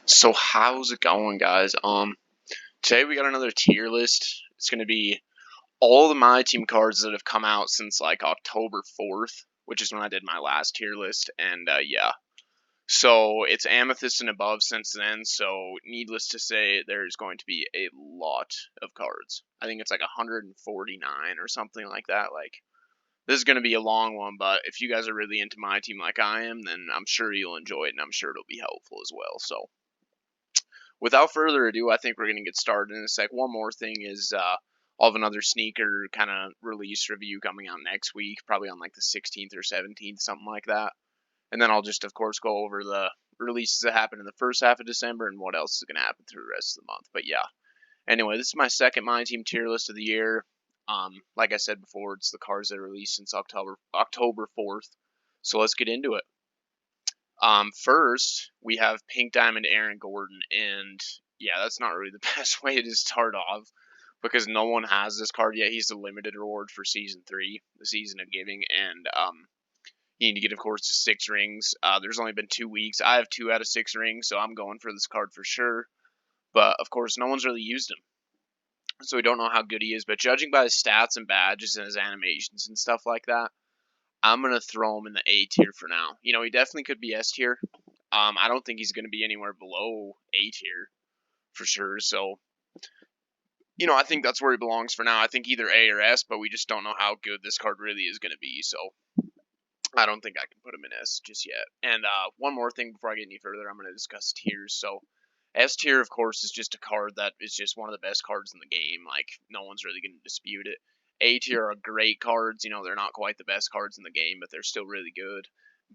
So how's it going, guys? Today we got another tier list. It's gonna be all the My Team cards that have come out since like October 4th, which is when I did my last tier list, and yeah. So it's Amethyst and above since then. So needless to say, there's going to be a lot of cards. I think it's like 149 or something like that. Like this is gonna be a long one, but if you guys are really into My Team like I am, then I'm sure you'll enjoy it, and I'm sure it'll be helpful as well. So without further ado, I think we're going to get started in a sec. One more thing is I'll have another sneaker kind of release review coming out next week, probably on like the 16th or 17th, something like that. And then I'll just, of course, go over the releases that happened in the first half of December and what else is going to happen through the rest of the month. But yeah, anyway, this is my second My Team tier list of the year. Like I said before, it's the cards that are released since October 4th. So let's get into it. First, we have Pink Diamond Aaron Gordon, and yeah, that's not really the best way to start off because no one has this card yet. He's the limited reward for Season 3, the Season of Giving, and you need to get, of course, to 6 rings. There's only been 2 weeks. I have 2 out of 6 rings, so I'm going for this card for sure. But, of course, no one's really used him, so we don't know how good he is. But judging by his stats and badges and his animations and stuff like that, I'm going to throw him in the A tier for now. You know, he definitely could be S tier. I don't think he's going to be anywhere below A tier for sure. So, you know, I think that's where he belongs for now. I think either A or S, but we just don't know how good this card really is going to be. So, I don't think I can put him in S just yet. And one more thing before I get any further, I'm going to discuss tiers. So, S tier, of course, is just a card that is just one of the best cards in the game. Like, no one's really going to dispute it. A tier are great cards. You know, they're not quite the best cards in the game, but they're still really good.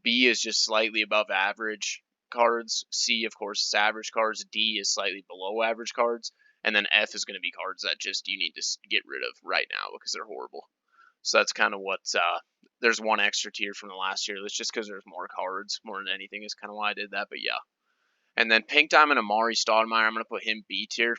B is just slightly above average cards. C, of course, is average cards. D is slightly below average cards. And then F is going to be cards that just you need to get rid of right now because they're horrible. So that's kind of what. There's one extra tier from the last year. That's just because there's more cards more than anything is kind of why I did that. But yeah. And then Pink Diamond Amari Stoudemire, I'm going to put him B tier.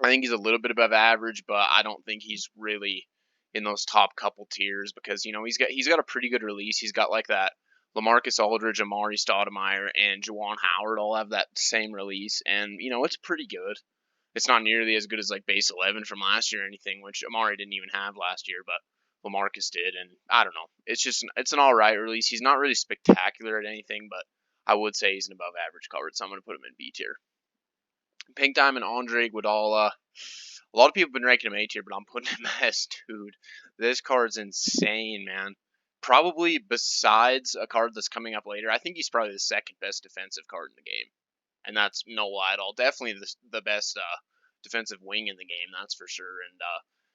I think he's a little bit above average, but I don't think he's really in those top couple tiers because you know he's got a pretty good release. He's got like that LaMarcus Aldridge, Amari Stoudemire, and Juwan Howard all have that same release, and you know it's pretty good. It's not nearly as good as like base 11 from last year or anything, which Amari didn't even have last year, but LaMarcus did, and I don't know. It's an all right release. He's not really spectacular at anything, but I would say he's an above average card, so I'm going to put him in B tier. Pink Diamond Andre Iguodala. A lot of people have been ranking him A tier, but I'm putting him S, dude. This card's insane, man. Probably besides a card that's coming up later, I think he's probably the second best defensive card in the game, and that's no lie at all. Definitely the best defensive wing in the game, that's for sure. And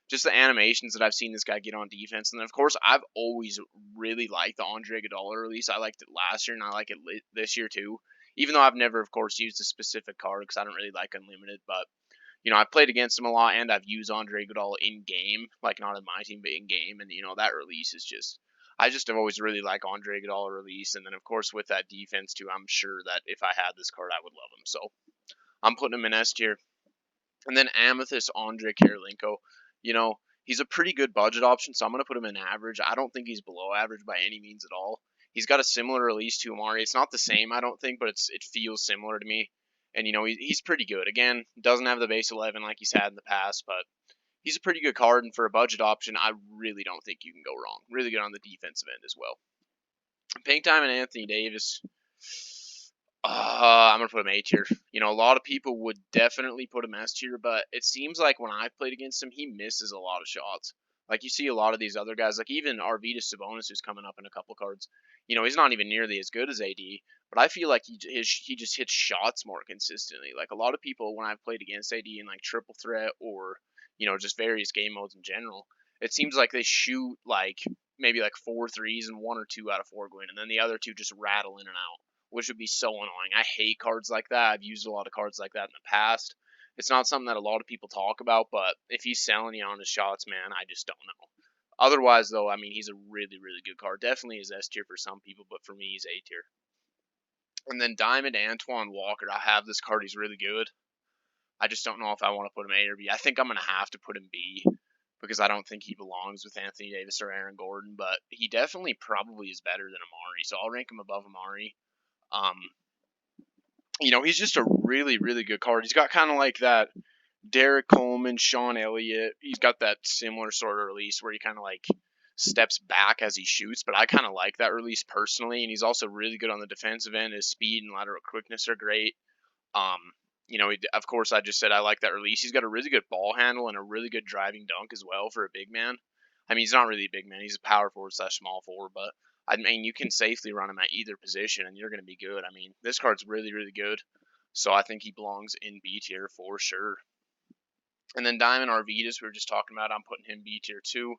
just the animations that I've seen this guy get on defense, and then of course I've always really liked the Andre Iguodala release. I liked it last year, and I like it this year too. Even though I've never, of course, used a specific card because I don't really like unlimited, but you know, I've played against him a lot, and I've used Andre Iguodala in game, like not in my team, but in game, and you know that release is just. I just have always really liked Andre Iguodala release, and then of course with that defense too, I'm sure that if I had this card, I would love him. So I'm putting him in S tier. And then Amethyst Andre Karolinko, you know, he's a pretty good budget option, so I'm going to put him in average. I don't think he's below average by any means at all. He's got a similar release to Amari. It's not the same, I don't think, but it feels similar to me. And, you know, he's pretty good. Again, doesn't have the base 11 like he's had in the past, but he's a pretty good card. And for a budget option, I really don't think you can go wrong. Really good on the defensive end as well. Pink Diamond Anthony Davis. I'm gonna put him A tier. You know, a lot of people would definitely put him S tier, but it seems like when I've played against him, he misses a lot of shots. Like you see a lot of these other guys, like even Arvydas Sabonis, who's coming up in a couple cards. You know, he's not even nearly as good as AD, but I feel like he just hits shots more consistently. Like a lot of people, when I've played against AD in like triple threat or you know just various game modes in general, it seems like they shoot like maybe like 4 threes and 1 or 2 out of 4 going, and then the other 2 just rattle in and out, which would be so annoying. I hate cards like that. I've used a lot of cards like that in the past. It's not something that a lot of people talk about, but if he's selling you on his shots, man, I just don't know. Otherwise, though, I mean, he's a really, really good card. Definitely is S tier for some people, but for me, he's A tier. And then Diamond Antoine Walker. I have this card. He's really good. I just don't know if I want to put him A or B. I think I'm going to have to put him B because I don't think he belongs with Anthony Davis or Aaron Gordon, but he definitely probably is better than Amari, so I'll rank him above Amari. Um, He's just a really, really good card. He's got kind of like that Derek Coleman, Sean Elliott. He's got that similar sort of release where he kind of like steps back as he shoots, but I kind of like that release personally. And he's also really good on the defensive end. His speed and lateral quickness are great. Um, of course, I just said I like that release. He's got a really good ball handle and a really good driving dunk as well for a big man. I mean, he's not really a big man. He's a power forward / small forward, but I mean, you can safely run him at either position and you're going to be good. I mean, this card's really, really good. So I think he belongs in B tier for sure. And then Diamond Arvidas, we were just talking about, I'm putting him B tier too.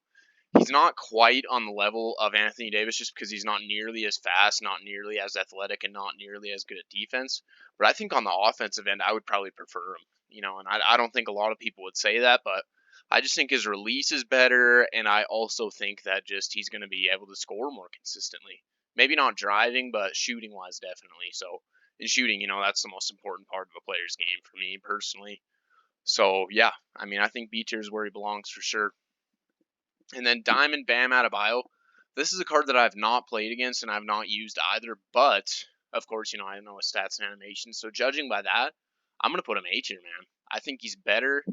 He's not quite on the level of Anthony Davis just because he's not nearly as fast, not nearly as athletic, and not nearly as good at defense. But I think on the offensive end, I would probably prefer him. And I don't think a lot of people would say that, but I just think his release is better, and I also think that just he's going to be able to score more consistently. Maybe not driving, but shooting wise, definitely. So in shooting, that's the most important part of a player's game for me personally. So yeah, I mean, I think B tier is where he belongs for sure. And then Diamond Bam Adebayo. This is a card that I've not played against and I've not used either, but of course, I know his stats and animations. So judging by that, I'm gonna put him A tier, man. I think he's better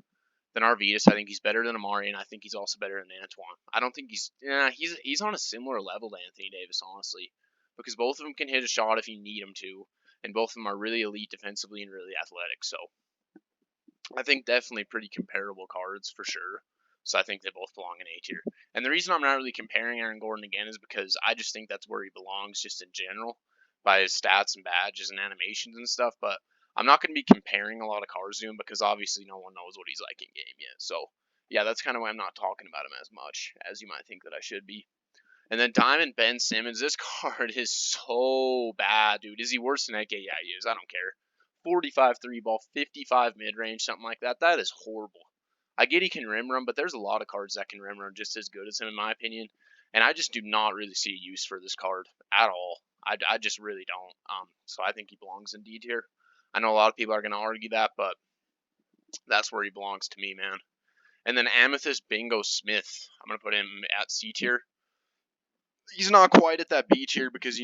than Arvidas. I think he's better than Amari, and I think he's also better than Antoine. I don't think he's on a similar level to Anthony Davis, honestly, because both of them can hit a shot if you need them to, and both of them are really elite defensively and really athletic. So I think definitely pretty comparable cards for sure. So I think they both belong in A tier. And the reason I'm not really comparing Aaron Gordon again is because I just think that's where he belongs just in general by his stats and badges and animations and stuff. But I'm not going to be comparing a lot of cards to him because obviously no one knows what he's like in game yet. So yeah, that's kind of why I'm not talking about him as much as you might think that I should be. And then Diamond Ben Simmons, this card is so bad, dude. Is he worse than AK? Yeah, he is. I don't care. 45 3 ball, 55 mid range, something like that. That is horrible. I get he can rim run, but there's a lot of cards that can rim run just as good as him, in my opinion. And I just do not really see a use for this card at all. I just really don't. So I think he belongs in D tier. I know a lot of people are going to argue that, but that's where he belongs to me, man. And then Amethyst Bingo Smith, I'm going to put him at C tier. He's not quite at that B tier because,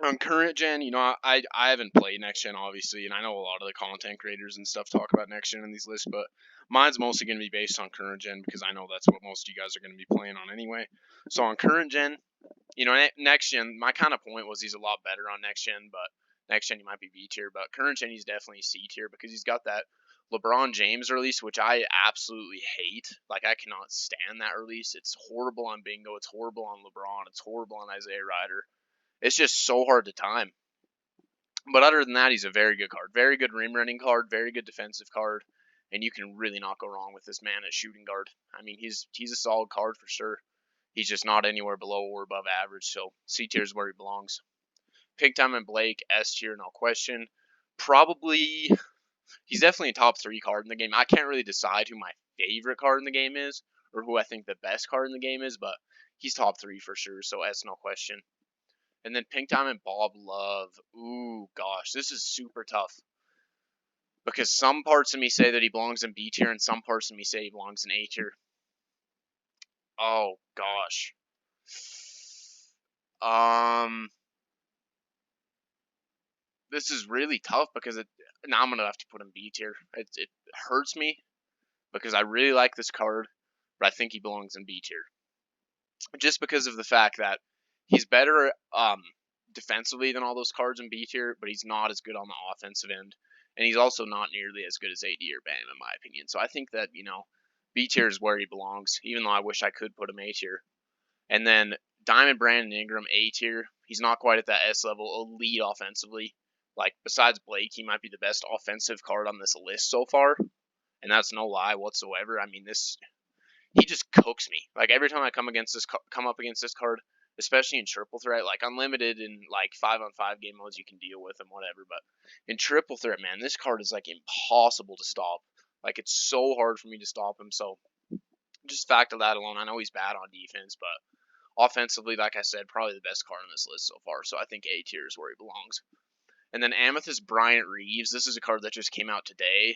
on current gen, I haven't played next gen obviously, and I know a lot of the content creators and stuff talk about next gen in these lists, but mine's mostly going to be based on current gen because I know that's what most of you guys are going to be playing on anyway. So on current gen, next gen, my kind of point was he's a lot better on next gen, but next gen he might be B tier, but current gen he's definitely C tier because he's got that LeBron James release, which I absolutely hate. Like, I cannot stand that release. It's horrible on Bingo. It's horrible on LeBron. It's horrible on Isaiah Ryder. It's just so hard to time. But other than that, he's a very good card. Very good rim running card. Very good defensive card. And you can really not go wrong with this man at shooting guard. I mean, he's a solid card for sure. He's just not anywhere below or above average. So C tier is where he belongs. Pink Diamond Blake, S tier, no question. Probably, he's definitely a top 3 card in the game. I can't really decide who my favorite card in the game is or who I think the best card in the game is, but he's top 3 for sure. So S, no question. And then Pink Diamond Bob Love. Ooh, gosh, this is super tough. Because some parts of me say that he belongs in B tier, and some parts of me say he belongs in A tier. Oh, gosh. This is really tough because now I'm going to have to put him B tier. It hurts me because I really like this card, but I think he belongs in B tier. Just because of the fact that he's better defensively than all those cards in B tier, but he's not as good on the offensive end. And he's also not nearly as good as AD or Bam, in my opinion. So I think that, B tier is where he belongs, even though I wish I could put him A tier. And then Diamond Brandon Ingram, A tier. He's not quite at that S level, elite offensively. Like, besides Blake, he might be the best offensive card on this list so far. And that's no lie whatsoever. I mean, he just cooks me. Like, every time I come up against this card, especially in triple threat, like unlimited in like 5-on-5 game modes, you can deal with him, whatever. But in triple threat, man, this card is like impossible to stop. Like, it's so hard for me to stop him. So just fact of that alone, I know he's bad on defense, but offensively, like I said, probably the best card on this list so far. So I think A tier is where he belongs. And then Amethyst Bryant Reeves. This is a card that just came out today.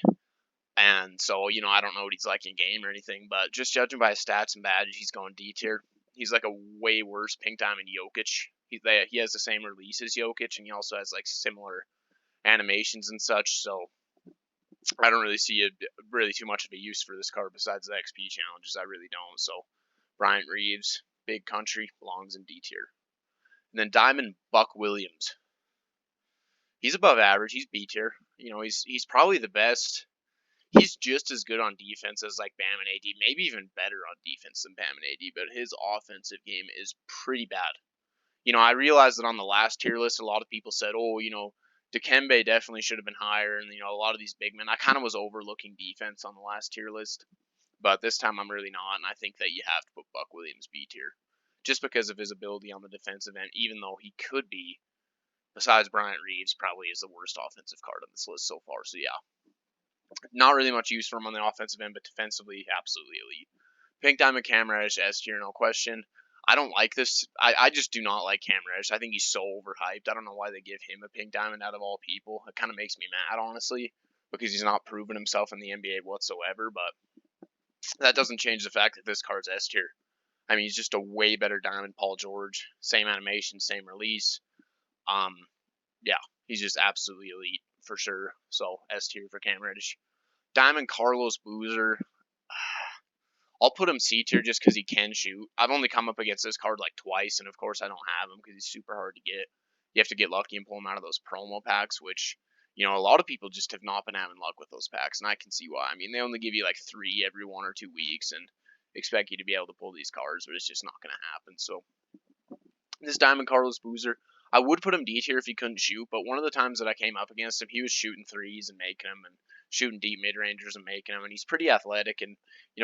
And so, I don't know what he's like in game or anything, but just judging by his stats and badges, he's going D tier. He's like a way worse Pink Diamond Jokic. He has the same release as Jokic, and he also has like similar animations and such. So I don't really see really too much of a use for this card besides the XP challenges. I really don't. So Bryant Reeves, big country, belongs in D tier. And then Diamond Buck Williams. He's above average. He's B tier. He's probably the best. He's just as good on defense as like Bam and AD, maybe even better on defense than Bam and AD, but his offensive game is pretty bad. I realized that on the last tier list, a lot of people said, oh, Dikembe definitely should have been higher, and a lot of these big men. I kind of was overlooking defense on the last tier list, but this time I'm really not, and I think that you have to put Buck Williams B tier, just because of his ability on the defensive end. Even though he could be, besides Bryant Reeves, probably is the worst offensive card on this list so far. So yeah, not really much use for him on the offensive end, but defensively, absolutely elite. Pink Diamond Cam Reddish, S tier, no question. I don't like this. I just do not like Cam Reddish. I think he's so overhyped. I don't know why they give him a Pink Diamond out of all people. It kind of makes me mad, honestly, because he's not proven himself in the NBA whatsoever. But that doesn't change the fact that this card's S tier. I mean, he's just a way better Diamond Paul George. Same animation, same release. Yeah, he's just absolutely elite for sure. So S tier for Cam Reddish. Diamond Carlos Boozer. I'll put him C tier just because he can shoot. I've only come up against this card like twice, and of course I don't have him because he's super hard to get. You have to get lucky and pull him out of those promo packs, which, a lot of people just have not been having luck with those packs, and I can see why. I mean, they only give you like 3 every 1 or 2 weeks and expect you to be able to pull these cards, but it's just not going to happen. So this Diamond Carlos Boozer, I would put him D tier if he couldn't shoot, but one of the times that I came up against him, he was shooting threes and making them, and shooting deep mid rangers and making them, and he's pretty athletic and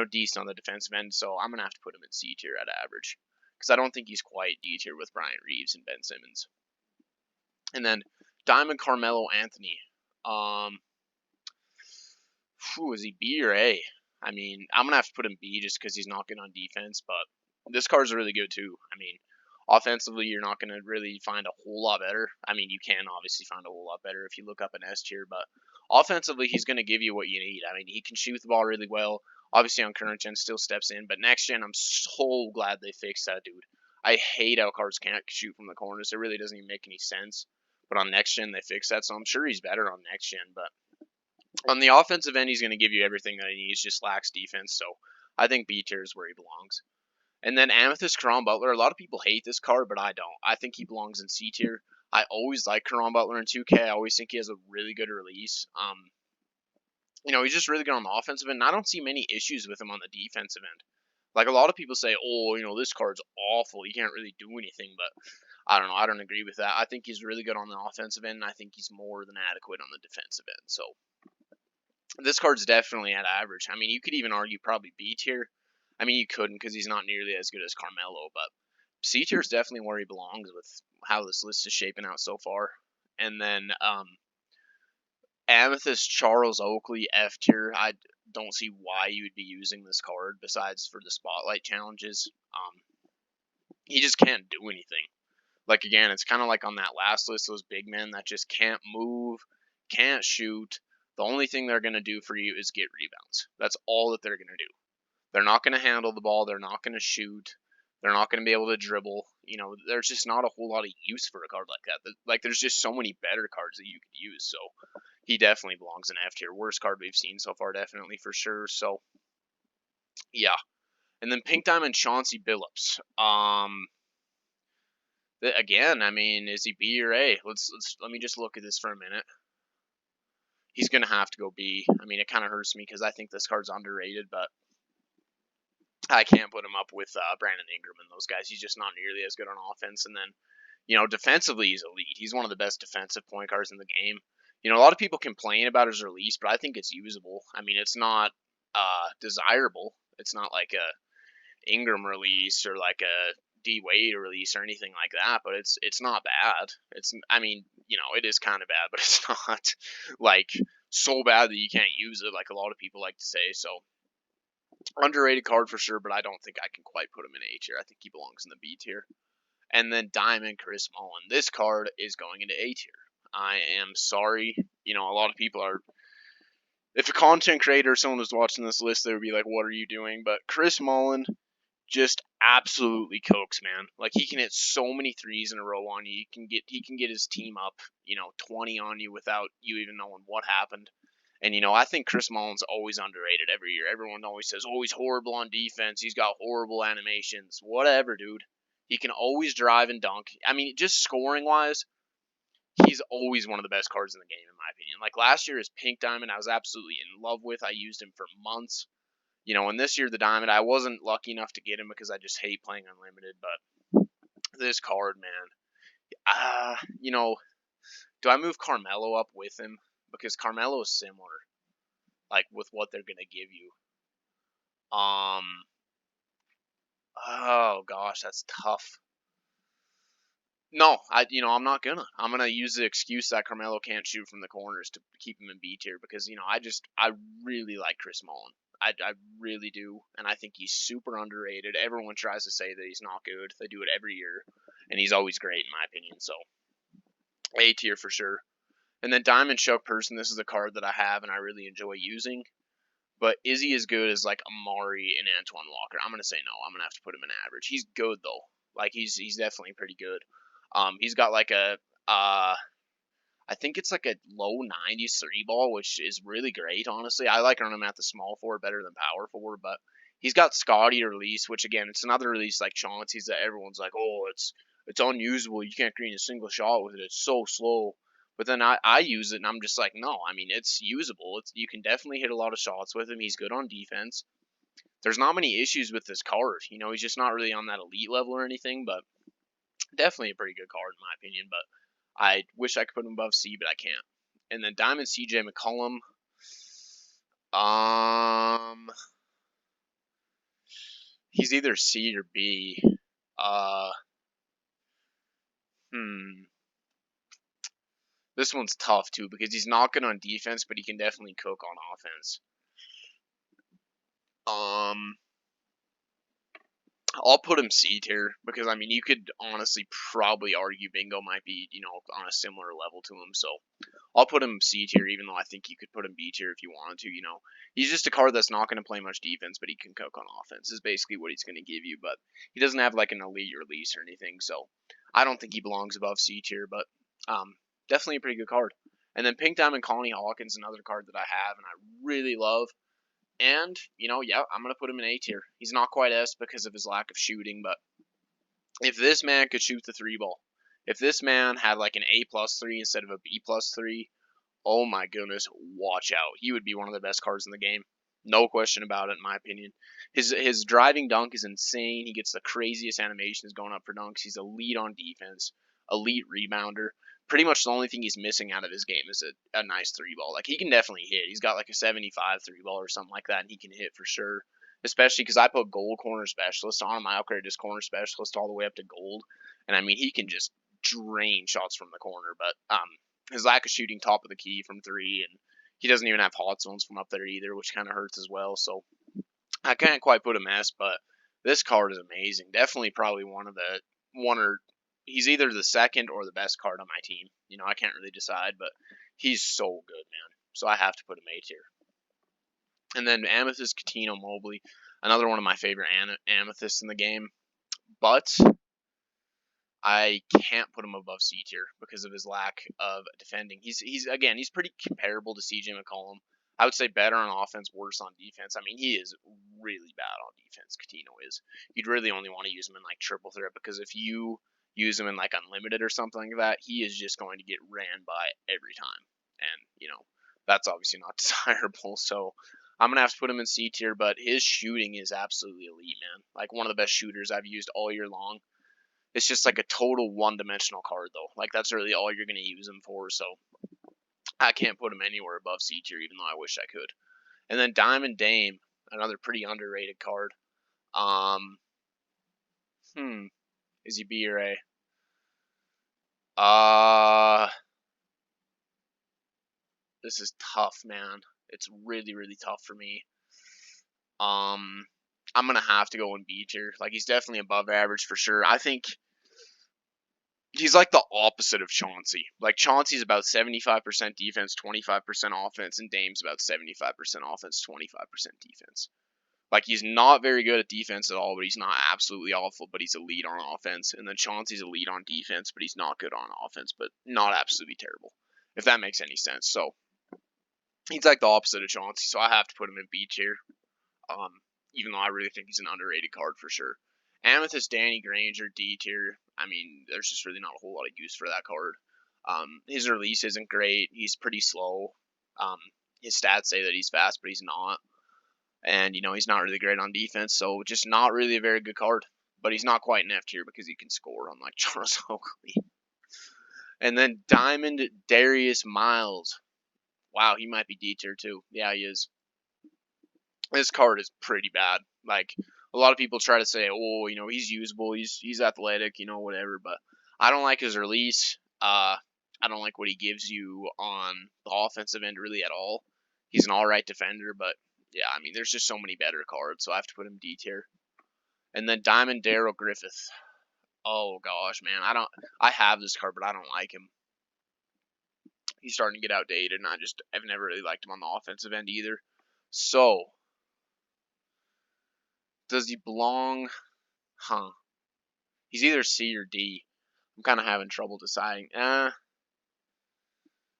decent on the defensive end. So I'm gonna have to put him in C tier at average because I don't think he's quite D tier with Bryant Reeves and Ben Simmons. And then Diamond Carmelo Anthony. Is he B or A? I mean, I'm gonna have to put him B just because he's not good on defense, but this card's really good too. I mean, offensively, you're not going to really find a whole lot better. I mean, you can obviously find a whole lot better if you look up an S tier, but offensively, he's going to give you what you need. I mean, he can shoot the ball really well. Obviously, on current gen, still steps in, but next gen, I'm so glad they fixed that, dude. I hate how cards can't shoot from the corners. It really doesn't even make any sense. But on next gen, they fixed that, so I'm sure he's better on next gen. But on the offensive end, he's going to give you everything that he needs, just lacks defense. So I think B tier is where he belongs. And then Amethyst Caron Butler. A lot of people hate this card, but I don't. I think he belongs in C tier. I always like Caron Butler in 2K. I always think he has a really good release. He's just really good on the offensive end. And I don't see many issues with him on the defensive end. Like a lot of people say, oh, this card's awful. He can't really do anything. But I don't know. I don't agree with that. I think he's really good on the offensive end, and I think he's more than adequate on the defensive end. So this card's definitely at average. I mean, you could even argue probably B tier. I mean, you couldn't because he's not nearly as good as Carmelo, but C tier is definitely where he belongs with how this list is shaping out so far. And then Amethyst Charles Oakley, F tier. I don't see why you would be using this card besides for the spotlight challenges. He just can't do anything. Like, again, it's kind of like on that last list, those big men that just can't move, can't shoot. The only thing they're going to do for you is get rebounds. That's all that they're going to do. They're not going to handle the ball. They're not going to shoot. They're not going to be able to dribble. There's just not a whole lot of use for a card like that. Like, there's just so many better cards that you could use. So he definitely belongs in F tier. Worst card we've seen so far, definitely for sure. So yeah. And then Pink Diamond Chauncey Billups. Again, I mean, is he B or A? Let me just look at this for a minute. He's gonna have to go B. I mean, it kind of hurts me because I think this card's underrated, but I can't put him up with Brandon Ingram and those guys. He's just not nearly as good on offense. And then, defensively, he's elite. He's one of the best defensive point guards in the game. A lot of people complain about his release, but I think it's usable. I mean, it's not desirable. It's not like a Ingram release or like a D Wade release or anything like that, but it's not bad. It is kind of bad, but it's not like so bad that you can't use it like a lot of people like to say. So underrated card for sure, but I don't think I can quite put him in A tier. I think he belongs in the B tier. And then Diamond Chris Mullin. This card is going into A tier. I am sorry. A lot of people are. If a content creator or someone was watching this list, they would be like, "What are you doing?" But Chris Mullin, just absolutely cooks, man. Like he can hit so many threes in a row on you. He can get his team up, 20 on you without you even knowing what happened. And I think Chris Mullin's always underrated every year. Everyone always says, "Oh, he's horrible on defense. He's got horrible animations." Whatever, dude. He can always drive and dunk. I mean, just scoring wise, he's always one of the best cards in the game, in my opinion. Like last year, his Pink Diamond, I was absolutely in love with. I used him for months. And this year the Diamond, I wasn't lucky enough to get him because I just hate playing Unlimited. But this card, man, do I move Carmelo up with him? Because Carmelo is similar, like with what they're gonna give you. Oh gosh, that's tough. No, I'm not gonna. I'm gonna use the excuse that Carmelo can't shoot from the corners to keep him in B tier because I really like Chris Mullin. I really do, and I think he's super underrated. Everyone tries to say that he's not good. They do it every year, and he's always great in my opinion. So A tier for sure. And then Diamond Shook Person, this is a card that I have and I really enjoy using. But is he as good as like Amari and Antoine Walker? I'm gonna say no. I'm gonna have to put him in average. He's good though. Like he's definitely pretty good. He's got like I think it's like a low 90s three ball, which is really great. Honestly, I like running him at the small forward better than power forward. But he's got Scotty release, which again, it's another release like Chauncey's that everyone's like, oh, it's unusable. You can't create a single shot with it. It's so slow. But then I use it and I'm just like, no, I mean it's usable. You can definitely hit a lot of shots with him. He's good on defense. There's not many issues with this card. He's just not really on that elite level or anything, but definitely a pretty good card in my opinion. But I wish I could put him above C, but I can't. And then Diamond CJ McCollum. Um, he's either C or B. Uh, hmm. This one's tough too because he's not good on defense, but he can definitely cook on offense. Um, I'll put him C tier because I mean you could honestly probably argue Bingo might be on a similar level to him. So I'll put him C tier, even though I think you could put him B tier if you wanted to. He's just a card that's not going to play much defense, but he can cook on offense. Is basically what he's going to give you. But he doesn't have like an elite release or anything, so I don't think he belongs above C tier. But definitely a pretty good card. And then Pink Diamond Connie Hawkins, another card that I have and I really love. And yeah, I'm gonna put him in A tier. He's not quite S because of his lack of shooting, but if this man could shoot the three ball, if this man had like an A plus three instead of a B plus three, oh my goodness, watch out. He would be one of the best cards in the game. No question about it, in my opinion. His driving dunk is insane. He gets the craziest animations going up for dunks. He's elite on defense, elite rebounder. Pretty much the only thing he's missing out of his game is a nice three ball. Like he can definitely hit. He's got like a 75 three ball or something like that, and he can hit for sure. Especially because I put gold corner specialist on him. I upgraded his corner specialist all the way up to gold, and I mean he can just drain shots from the corner. But his lack of shooting top of the key from three, and he doesn't even have hot zones from up there either, which kind of hurts as well. So I can't quite put him S, but this card is amazing. Definitely probably one or he's either the second or the best card on my team. I can't really decide, but he's so good, man. So I have to put him A tier. And then Amethyst Coutinho Mobley, another one of my favorite Amethysts in the game, but I can't put him above C tier because of his lack of defending. He's pretty comparable to CJ McCollum. I would say better on offense, worse on defense. I mean, he is really bad on defense. Coutinho is. You'd really only want to use him in like triple threat because if you use him in like unlimited or something like that, he is just going to get ran by every time, and that's obviously not desirable. So I'm gonna have to put him in C tier, but his shooting is absolutely elite, man. Like one of the best shooters I've used all year long. It's just like a total one-dimensional card, though. Like that's really all you're gonna use him for. So I can't put him anywhere above C tier, even though I wish I could. And then Diamond Dame, another pretty underrated card. Um, is he B or A? This is tough, man. It's really, really tough for me. I'm gonna have to go in B tier. Like he's definitely above average for sure. I think he's like the opposite of Chauncey. Like Chauncey's about 75% defense, 25% offense, and Dame's about 75% offense, 25% defense. Like, he's not very good at defense at all, but he's not absolutely awful, but he's elite on offense. And then Chauncey's elite on defense, but he's not good on offense, but not absolutely terrible, if that makes any sense. So he's like the opposite of Chauncey, so I have to put him in B tier. Um, Even though I really think he's an underrated card for sure. Amethyst Danny Granger, D tier. I mean, there's just really not a whole lot of use for that card. His release isn't great. He's pretty slow. His stats say that he's fast, but he's not. And, he's not really great on defense, so just not really a very good card. But he's not quite an F tier because he can score, unlike Charles Oakley. And then Diamond Darius Miles. Wow, he might be D tier too. Yeah, he is. This card is pretty bad. Like, a lot of people try to say, oh, he's usable, he's athletic, whatever. But I don't like his release. I don't like what he gives you on the offensive end really at all. He's an all right defender, but yeah, I mean, there's just so many better cards, so I have to put him D tier. And then Diamond Daryl Griffith. Oh gosh, man, I have this card, but I don't like him. He's starting to get outdated, and I've never really liked him on the offensive end either. So, does he belong? Huh. He's either C or D. I'm kind of having trouble deciding.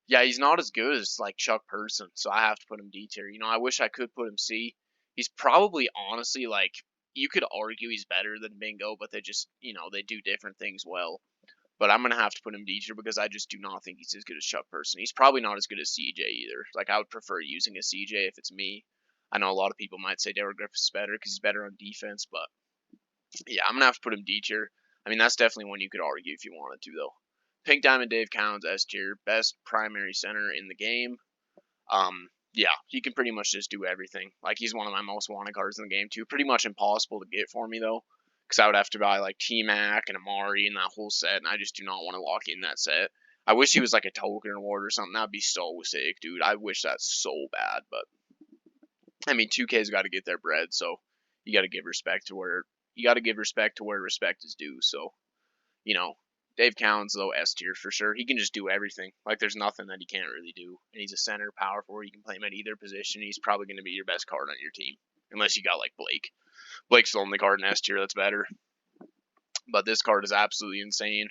Yeah, he's not as good as like Chuck Person, so I have to put him D tier. I wish I could put him C. He's probably honestly like you could argue he's better than Bingo, but they just they do different things well. But I'm gonna have to put him D tier because I just do not think he's as good as Chuck Person. He's probably not as good as CJ either. Like I would prefer using a CJ if it's me. I know a lot of people might say Darryl Griffith's better because he's better on defense, but yeah, I'm gonna have to put him D tier. I mean, that's definitely one you could argue if you wanted to, though. Pink Diamond Dave Cowens S tier, best primary center in the game. Yeah, he can pretty much just do everything. Like he's one of my most wanted cards in the game too. Pretty much impossible to get for me though, because I would have to buy like T Mac and Amari and that whole set, and I just do not want to lock in that set. I wish he was like a token reward or something. That'd be so sick, dude. I wish that so bad, but I mean, 2K's got to get their bread, so you got to give respect to where respect is due. So, you know, Dave Cowens though S tier for sure. He can just do everything. Like there's nothing that he can't really do. And he's a center, power forward. You can play him at either position. He's probably going to be your best card on your team, unless you got like Blake. Blake's the only card in S tier that's better. But this card is absolutely insane.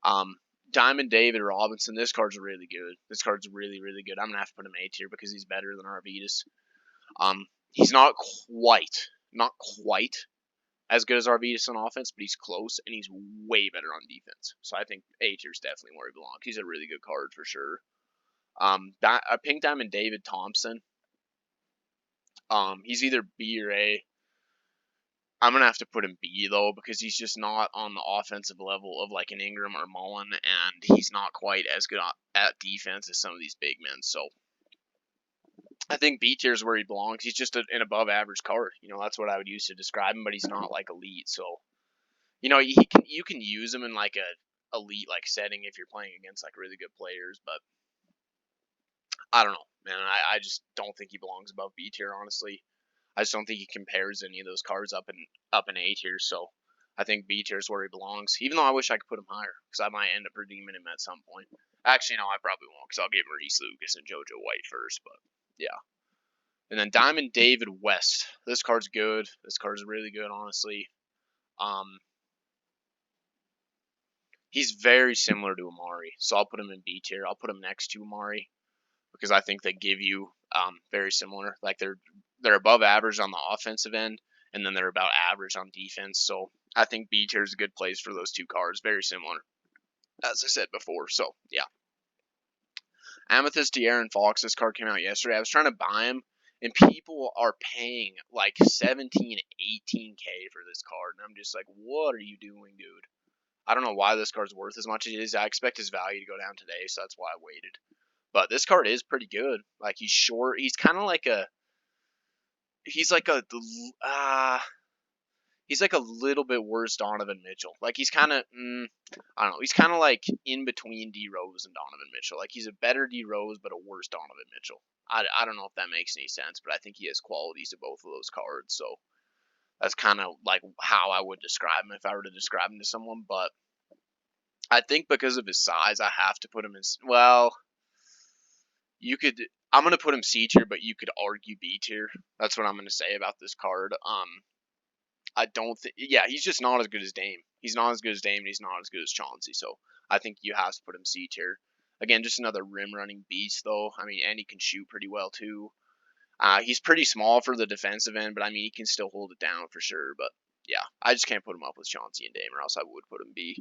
Um, Diamond David Robinson. This card's really good. This card's really, really good. I'm gonna have to put him A tier because he's better than Arvidas. He's not quite as good as Arvidas on offense, but he's close and he's way better on defense. So I think A tier is definitely where he belongs. He's a really good card for sure. Pink Diamond David Thompson. He's either B or A. I'm gonna have to put him B though because he's just not on the offensive level of like an Ingram or Mullen, and he's not quite as good at defense as some of these big men. So I think B tier is where he belongs. He's just an above average card. That's what I would use to describe him, but he's not like elite. So you can use him in like a elite like setting if you're playing against like really good players, but I don't know, man. I just don't think he belongs above B tier, honestly. I just don't think he compares any of those cards up in A tier. So I think B tier is where he belongs. Even though I wish I could put him higher because I might end up redeeming him at some point. Actually, no, I probably won't because I'll get Maurice Lucas and JoJo White first. But yeah. And then Diamond David West. This card's good. This card's really good, honestly. He's very similar to Amari, so I'll put him in B tier. I'll put him next to Amari because I think they give you very similar. Like they're above average on the offensive end, and then they're about average on defense. So I think B tier is a good place for those two cards. Very similar, as I said before. So yeah. Amethyst De'Aaron Fox. This card came out yesterday. I was trying to buy him, and people are paying like 17, 18K for this card, and I'm just like, what are you doing, dude? I don't know why this card's worth as much as it is. I expect his value to go down today, so that's why I waited. But this card is pretty good. Like he's short. He's kind of like a. He's like a. He's like a little bit worse Donovan Mitchell. Like he's kind of. I don't know. He's kind of like in between D Rose and Donovan Mitchell. Like he's a better D Rose, but a worse Donovan Mitchell. I don't know if that makes any sense, but I think he has qualities of both of those cards. So that's kind of like how I would describe him if I were to describe him to someone. But I think because of his size, I have to put him in. Well, you could. I'm gonna put him C tier, but you could argue B tier. That's what I'm gonna say about this card. I don't think. Yeah, he's just not as good as Dame. He's not as good as Dame, and he's not as good as Chauncey. So I think you have to put him C tier. Again, just another rim running beast, though. I mean, and he can shoot pretty well too. He's pretty small for the defensive end, but I mean, he can still hold it down for sure. But yeah, I just can't put him up with Chauncey and Dame, or else I would put him B.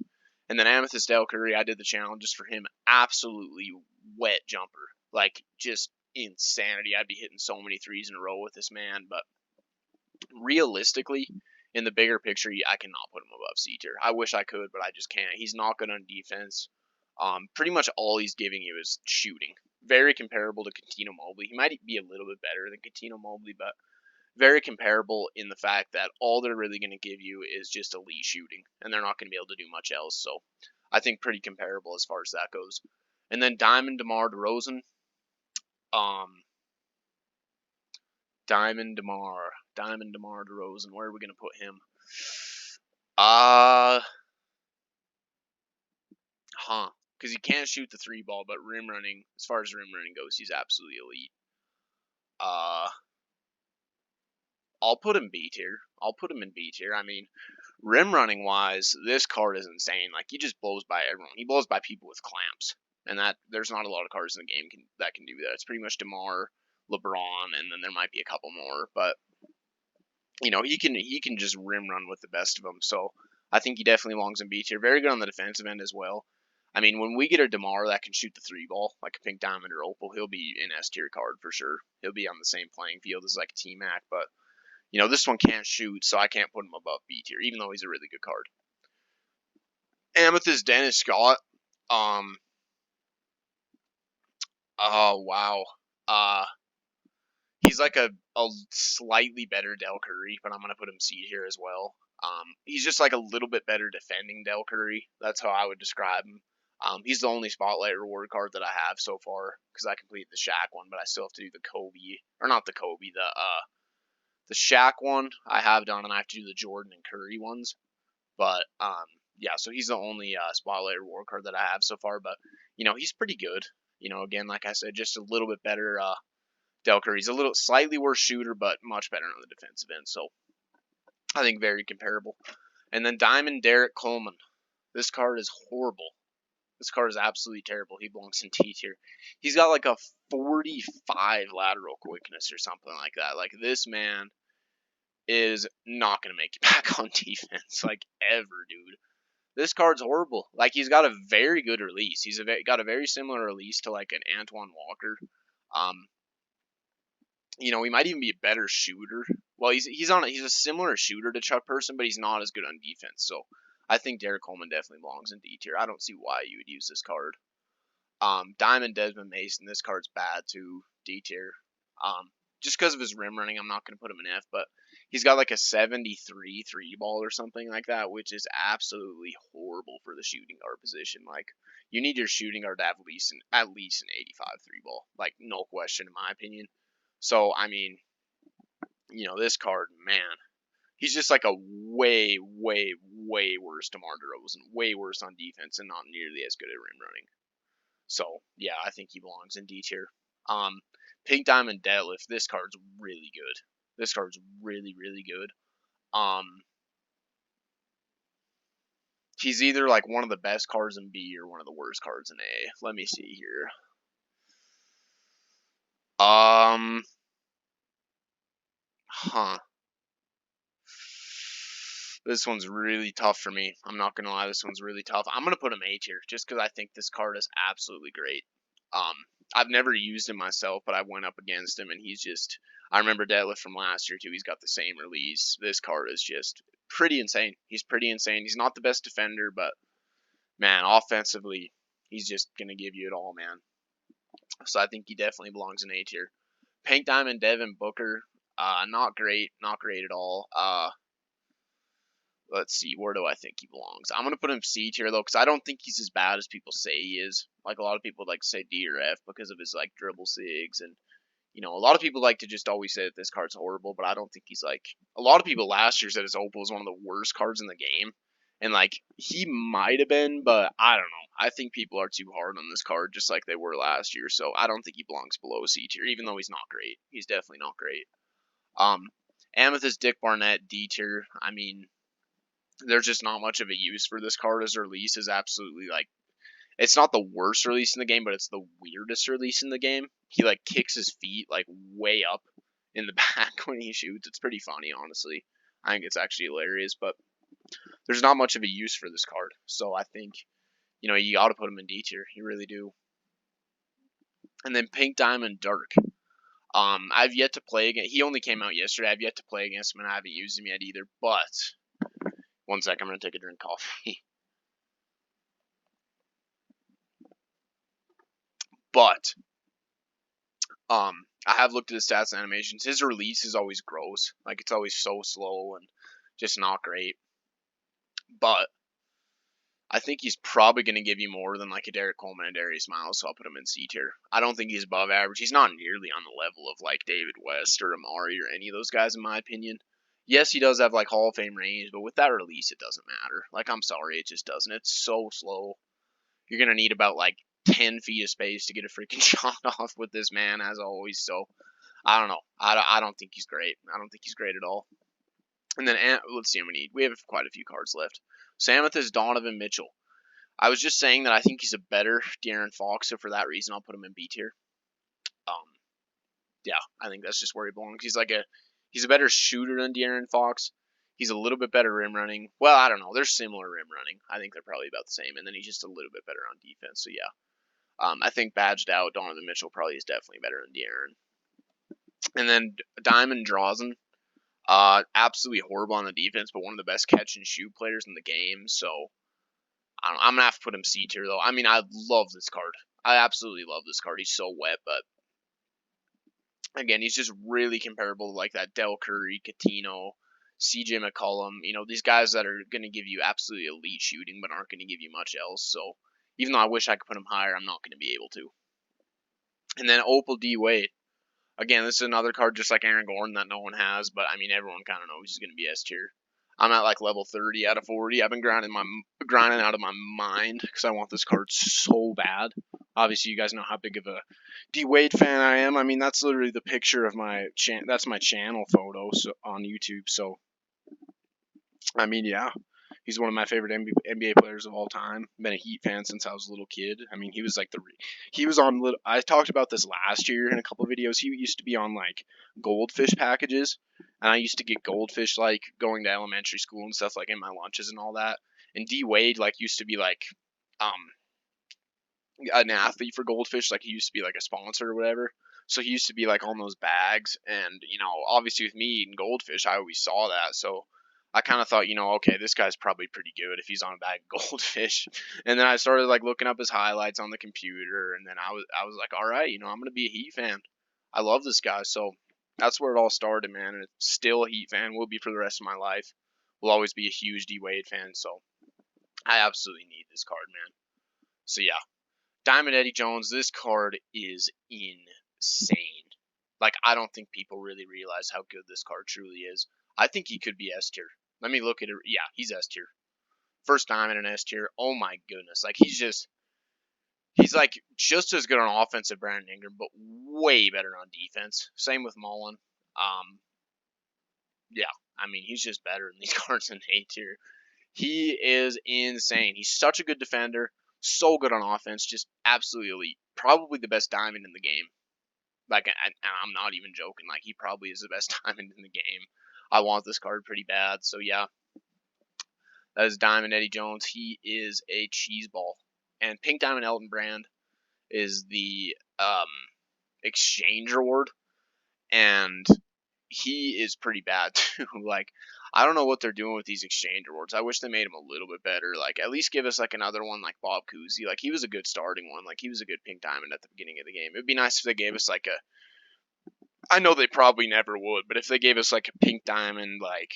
And then Amethyst Del Curry, I did the challenge just for him. Absolutely wet jumper. Like, just insanity. I'd be hitting so many threes in a row with this man, but realistically, in the bigger picture, I cannot put him above C tier. I wish I could, but I just can't. He's not good on defense. Pretty much all he's giving you is shooting. Very comparable to Coutinho Mobley. He might be a little bit better than Coutinho Mobley, but very comparable in the fact that all they're really going to give you is just elite shooting, and they're not going to be able to do much else. So I think pretty comparable as far as that goes. And then Diamond DeMar DeRozan. Diamond DeMar DeRozan. Where are we going to put him? Because he can't shoot the three ball, but rim running, as far as rim running goes, he's absolutely elite. I'll put him B tier. I'll put him in B tier. I mean, rim running wise, this card is insane. Like, he just blows by everyone. He blows by people with clamps, and that there's not a lot of cards in the game that can do that. It's pretty much DeMar, LeBron, and then there might be a couple more, but he can just rim run with the best of them. So I think he definitely belongs in B tier. Very good on the defensive end as well. I mean, when we get a DeMar that can shoot the three ball, like a Pink Diamond or Opal, he'll be an S tier card for sure. He'll be on the same playing field as like a T-Mac, but this one can't shoot, so I can't put him above B tier, even though he's a really good card. Amethyst Dennis Scott. Oh wow. He's like a slightly better Del Curry, but I'm gonna put him C here as well. He's just like a little bit better defending Del Curry. That's how I would describe him. He's the only spotlight reward card that I have so far because I completed the Shaq one, but I still have to do the Kobe, or not the Kobe, the Shaq one I have done, and I have to do the Jordan and Curry ones. But yeah, so he's the only spotlight reward card that I have so far. But he's pretty good. Again, like I said, just a little bit better. Del Curry's a little slightly worse shooter, but much better on the defensive end. So I think very comparable. And then Diamond Derek Coleman. This card is horrible. This card is absolutely terrible. He belongs in T tier. He's got like a 45 lateral quickness or something like that. Like, this man is not going to make you back on defense, like, ever, dude. This card's horrible. Like, he's got a very good release. He's got a very similar release to like an Antoine Walker. He might even be a better shooter. Well, he's a similar shooter to Chuck Person, but he's not as good on defense. So I think Derek Coleman definitely belongs in D tier. I don't see why you would use this card. Diamond Desmond Mason. This card's bad too. D tier. Just because of his rim running, I'm not going to put him in F, but he's got like a 73 three ball or something like that, which is absolutely horrible for the shooting guard position. Like, you need your shooting guard to have at least an 85 three ball. Like, no question, in my opinion. So, I mean, this card, man, he's just like a way, way, way worse DeMar DeRozan. Way worse on defense and not nearly as good at rim running. So, yeah, I think he belongs in D tier. Pink Diamond Deadlift. This card's really good. This card's really, really good. He's either like one of the best cards in B or one of the worst cards in A. Let me see here. This one's really tough for me. I'm not gonna lie, this one's really tough. I'm gonna put him A tier just because I think this card is absolutely great. I've never used him myself, but I went up against him, and he's just. I remember Deadlift from last year too. He's got the same release. This card is just pretty insane. He's pretty insane. He's not the best defender, but man, offensively, he's just gonna give you it all, man. So I think he definitely belongs in A tier. Pink Diamond Devin Booker, not great at all. Let's see, where do I think he belongs? I'm going to put him C tier, though, because I don't think he's as bad as people say he is. Like, a lot of people like to say D or F because of his, like, dribble sigs. And, a lot of people like to just always say that this card's horrible, but I don't think he's, like... A lot of people last year said his Opal was one of the worst cards in the game. And like he might have been, but I don't know. I think people are too hard on this card, just like they were last year. So I don't think he belongs below C tier, even though he's not great. He's definitely not great. Amethyst Dick Barnett D tier. I mean, there's just not much of a use for this card. His release is absolutely like, it's not the worst release in the game, but it's the weirdest release in the game. He like kicks his feet like way up in the back when he shoots. It's pretty funny, honestly. I think it's actually hilarious, but there's not much of a use for this card. So I think, you got to put him in D tier. You really do. And then Pink Diamond Dark. I've yet to play again. He only came out yesterday. I've yet to play against him, and I haven't used him yet either. But one sec, I'm gonna take a drink of coffee. But I have looked at his stats and animations. His release is always gross. Like it's always so slow and just not great. But I think he's probably going to give you more than like a Derek Coleman and Darius Miles, so I'll put him in C tier. I don't think he's above average. He's not nearly on the level of like David West or Amari or any of those guys, in my opinion. Yes, he does have like Hall of Fame range, but with that release, it doesn't matter. Like, I'm sorry, it just doesn't. It's so slow. You're going to need about like 10 feet of space to get a freaking shot off with this man, as always. So, I don't know. I don't think he's great. I don't think he's great at all. And then, let's see how many. We have quite a few cards left. Samoth is Donovan Mitchell. I was just saying that I think he's a better De'Aaron Fox, so for that reason, I'll put him in B tier. Yeah, I think that's just where he belongs. He's a better shooter than De'Aaron Fox. He's a little bit better rim running. Well, I don't know. They're similar rim running. I think they're probably about the same. And then he's just a little bit better on defense. So yeah, I think badged out Donovan Mitchell probably is definitely better than De'Aaron. And then Diamond Drazen, absolutely horrible on the defense, but one of the best catch and shoot players in the game. So I'm gonna have to put him C tier though. I mean, I love this card. I absolutely love this card. He's so wet, but again, he's just really comparable to like that Del Curry, Catino, CJ McCollum. These guys that are going to give you absolutely elite shooting, but aren't going to give you much else. So even though I wish I could put him higher, I'm not going to be able to. And then Opal D Wade. Again, this is another card just like Aaron Gordon that no one has, but I mean everyone kind of knows he's going to be S tier. I'm at like level 30 out of 40. I've been grinding out of my mind because I want this card so bad. Obviously, you guys know how big of a D Wade fan I am. I mean, that's literally the picture of that's my channel photo on YouTube. So, I mean, yeah, he's one of my favorite NBA players of all time. Been a Heat fan since I was a little kid. I mean, he was like he was on. I talked about this last year in a couple of videos. He used to be on like goldfish packages, and I used to get goldfish like going to elementary school and stuff, like in my lunches and all that. And D Wade like used to be like an athlete for Goldfish. Like he used to be like a sponsor or whatever. So he used to be like on those bags, and obviously with me eating Goldfish, I always saw that. So I kind of thought, okay, this guy's probably pretty good if he's on a bag of Goldfish. And then I started like looking up his highlights on the computer, and then I was like, all right, I'm gonna be a Heat fan. I love this guy, so that's where it all started, man. And it's still a Heat fan. Will be for the rest of my life. Will always be a huge D Wade fan. So I absolutely need this card, man. So yeah, Diamond Eddie Jones, this card is insane. Like, I don't think people really realize how good this card truly is. I think he could be S tier. Let me look at it. Yeah, he's S tier. First Diamond in S tier. Oh my goodness. Like, he's like just as good on offense as Brandon Ingram, but way better on defense. Same with Mullen. Yeah, I mean, he's just better in these cards than A tier. He is insane. He's such a good defender, so good on offense, just absolutely elite. Probably the best diamond in the game. Like, and I'm not even joking. Like, he probably is the best diamond in the game. I want this card pretty bad. So yeah, that is Diamond Eddie Jones. He is a cheeseball. And Pink Diamond Elton Brand is the exchange reward, and he is pretty bad too. Like, I don't know what they're doing with these exchange awards. I wish they made him a little bit better. Like, at least give us like another one like Bob Cousy. Like, he was a good starting one. Like, he was a good Pink Diamond at the beginning of the game. It'd be nice if they gave us like a. I know they probably never would, but if they gave us like a Pink Diamond, like,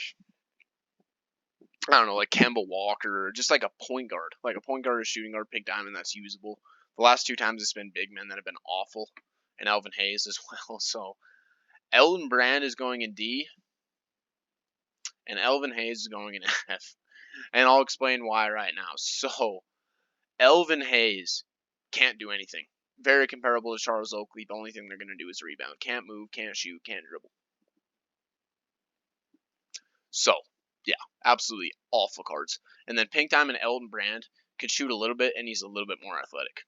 I don't know, like Kemba Walker, or just like a point guard or shooting guard Pink Diamond that's usable. The last two times it's been big men that have been awful, and Elvin Hayes as well. So Elton Brand is going in D, and Elvin Hayes is going in F. And I'll explain why right now. So, Elvin Hayes can't do anything. Very comparable to Charles Oakley. The only thing they're going to do is rebound. Can't move, can't shoot, can't dribble. So, yeah, absolutely awful cards. And then Pink Diamond Elton Brand could shoot a little bit, and he's a little bit more athletic.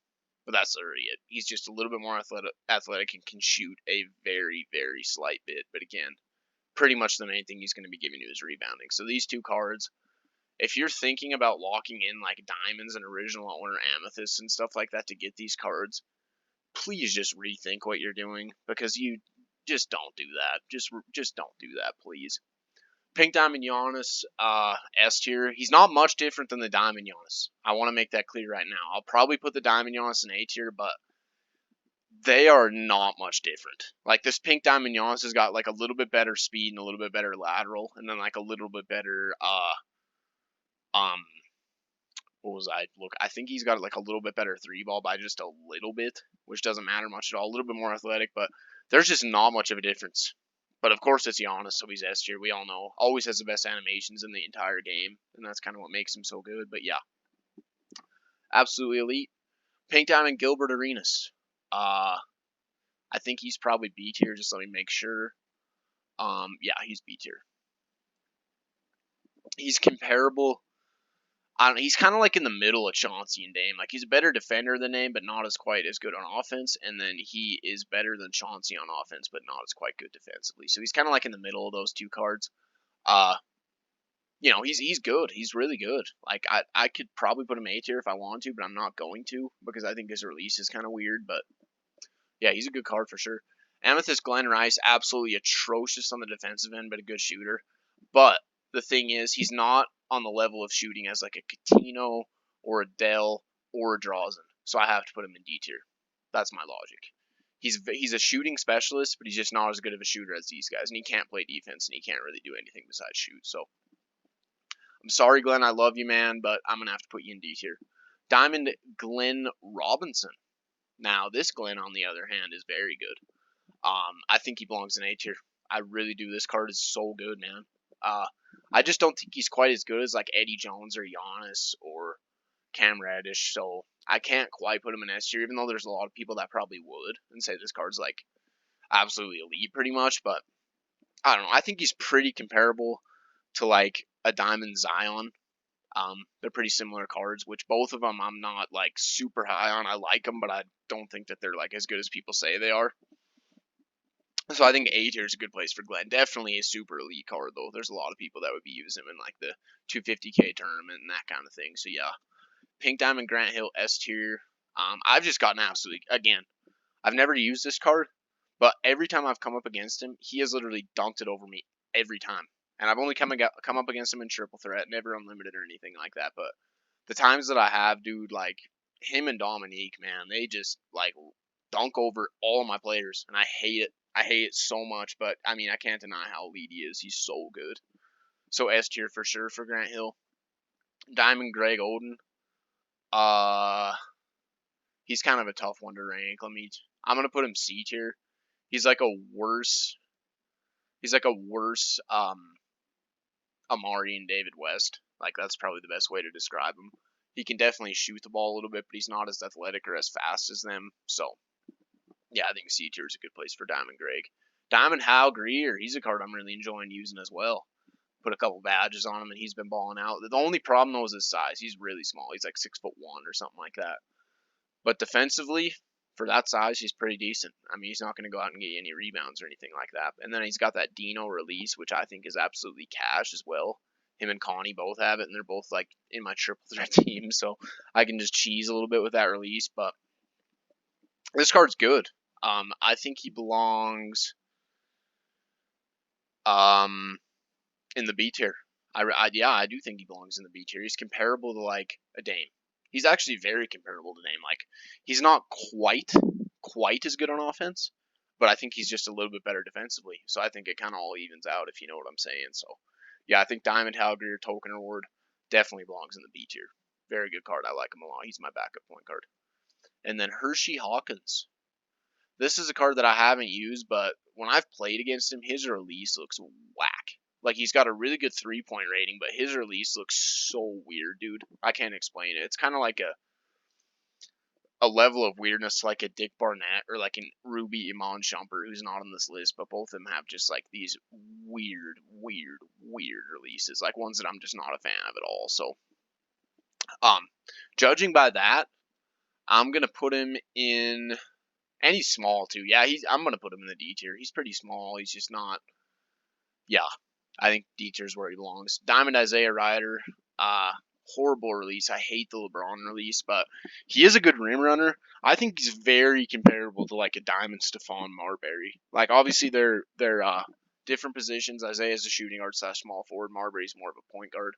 But that's literally it. He's just a little bit more athletic and can shoot a very, very slight bit. But again, pretty much the main thing he's going to be giving you is rebounding. So these two cards, if you're thinking about locking in like diamonds and original owner amethysts and stuff like that to get these cards, please just rethink what you're doing, because you just don't do that. Just don't do that, please. Pink Diamond Giannis, S tier. He's not much different than the Diamond Giannis. I want to make that clear right now. I'll probably put the Diamond Giannis in A tier, but they are not much different. Like this Pink Diamond Giannis has got like a little bit better speed and a little bit better lateral, and then like a little bit better um what was I look? I think he's got like a little bit better three ball by just a little bit, which doesn't matter much at all. A little bit more athletic, but there's just not much of a difference. But of course it's Giannis, so he's S tier. We all know. Always has the best animations in the entire game, and that's kind of what makes him so good. But yeah, absolutely elite. Pink Diamond Gilbert Arenas. I think he's probably B tier. Just let me make sure. Yeah, he's B tier. He's comparable. I don't know, he's kind of like in the middle of Chauncey and Dame. Like he's a better defender than Dame, but not as quite as good on offense. And then he is better than Chauncey on offense, but not as quite good defensively. So he's kind of like in the middle of those two cards. Uh, he's good. He's really good. Like I could probably put him A tier if I want to, but I'm not going to because I think his release is kind of weird. But yeah, he's a good card for sure. Amethyst Glenn Rice, absolutely atrocious on the defensive end, but a good shooter. But the thing is, he's not on the level of shooting as like a Coutinho or a Dell or a Drazen. So I have to put him in D tier. That's my logic. He's a shooting specialist, but he's just not as good of a shooter as these guys, and he can't play defense, and he can't really do anything besides shoot. So I'm sorry, Glenn. I love you, man, but I'm gonna have to put you in D tier. Diamond Glenn Robinson. Now this Glenn, on the other hand, is very good. I think he belongs in A tier. I really do. This card is so good, man. I just don't think he's quite as good as like Eddie Jones or Giannis or Cam Reddish. So I can't quite put him in S tier, even though there's a lot of people that probably would and say this card's like absolutely elite, pretty much. But I don't know. I think he's pretty comparable to like a Diamond Zion. They're pretty similar cards, which both of them I'm not like super high on. I like them, but I don't think that they're like as good as people say they are. So I think A tier is a good place for Glenn. Definitely a super elite card though. There's a lot of people that would be using him in like the 250K tournament and that kind of thing. So yeah, Pink Diamond Grant Hill S tier. I've just gotten absolutely again. I've never used this card, but every time I've come up against him, he has literally dunked it over me every time. And I've only come up against him in triple threat, never unlimited or anything like that. But the times that I have, dude, like him and Dominique, man, they just like dunk over all of my players, and I hate it. I hate it so much, but I mean, I can't deny how elite he is. He's so good. So S tier for sure for Grant Hill. Diamond Greg Oden. Uh, he's kind of a tough one to rank. I'm gonna put him C tier. He's like a worse. He's like a worse Amari and David West. Like that's probably the best way to describe him. He can definitely shoot the ball a little bit, but he's not as athletic or as fast as them. So yeah, I think C tier is a good place for Diamond Greg. Diamond Hal Greer, he's a card I'm really enjoying using as well. Put a couple badges on him, and he's been balling out. The only problem though is his size. He's really small. He's like 6'1" or something like that. But defensively, for that size, he's pretty decent. I mean, he's not going to go out and get you any rebounds or anything like that. And then he's got that Dino release, which I think is absolutely cash as well. Him and Connie both have it, and they're both like in my triple threat team, so I can just cheese a little bit with that release. But this card's good. I think he belongs in the B tier. I do think he belongs in the B tier. He's comparable to like a Dame. He's actually very comparable to Dame. Like he's not quite as good on offense, but I think he's just a little bit better defensively. So I think it kind of all evens out, if you know what I'm saying. So yeah, I think Diamond Halgreer Token Award definitely belongs in the B tier. Very good card. I like him a lot. He's my backup point card. And then Hershey Hawkins. This is a card that I haven't used, but when I've played against him, his release looks whack. Like, he's got a really good 3-point rating, but his release looks so weird, dude. I can't explain it. It's kind of like a level of weirdness like a Dick Barnett or like an Ruby Iman Shumpert, who's not on this list, but both of them have just like these weird releases, like ones that I'm just not a fan of at all. So, um, judging by that, I'm gonna put him in, and he's small too. Yeah, I'm gonna put him in the D tier. He's pretty small. He's just not. Yeah, I think D tier is where he belongs. Diamond Isaiah Ryder, uh, horrible release. I hate the LeBron release, but he is a good rim runner. I think he's very comparable to like a Diamond Stephon Marbury. Like, obviously they're different positions. Isaiah's a shooting guard / small forward. Marbury's more of a point guard.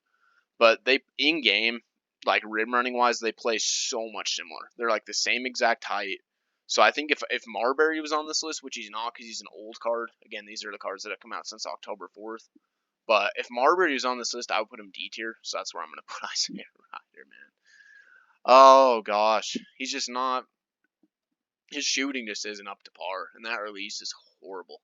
But they in game, like rim running wise, they play so much similar. They're like the same exact height. So I think if Marbury was on this list, which he's not because he's an old card. Again, these are the cards that have come out since October 4th. But if Marbury was on this list, I would put him D tier. So that's where I'm gonna put Isaiah Ryder, man. Oh gosh, he's just not. His shooting just isn't up to par, and that release is horrible.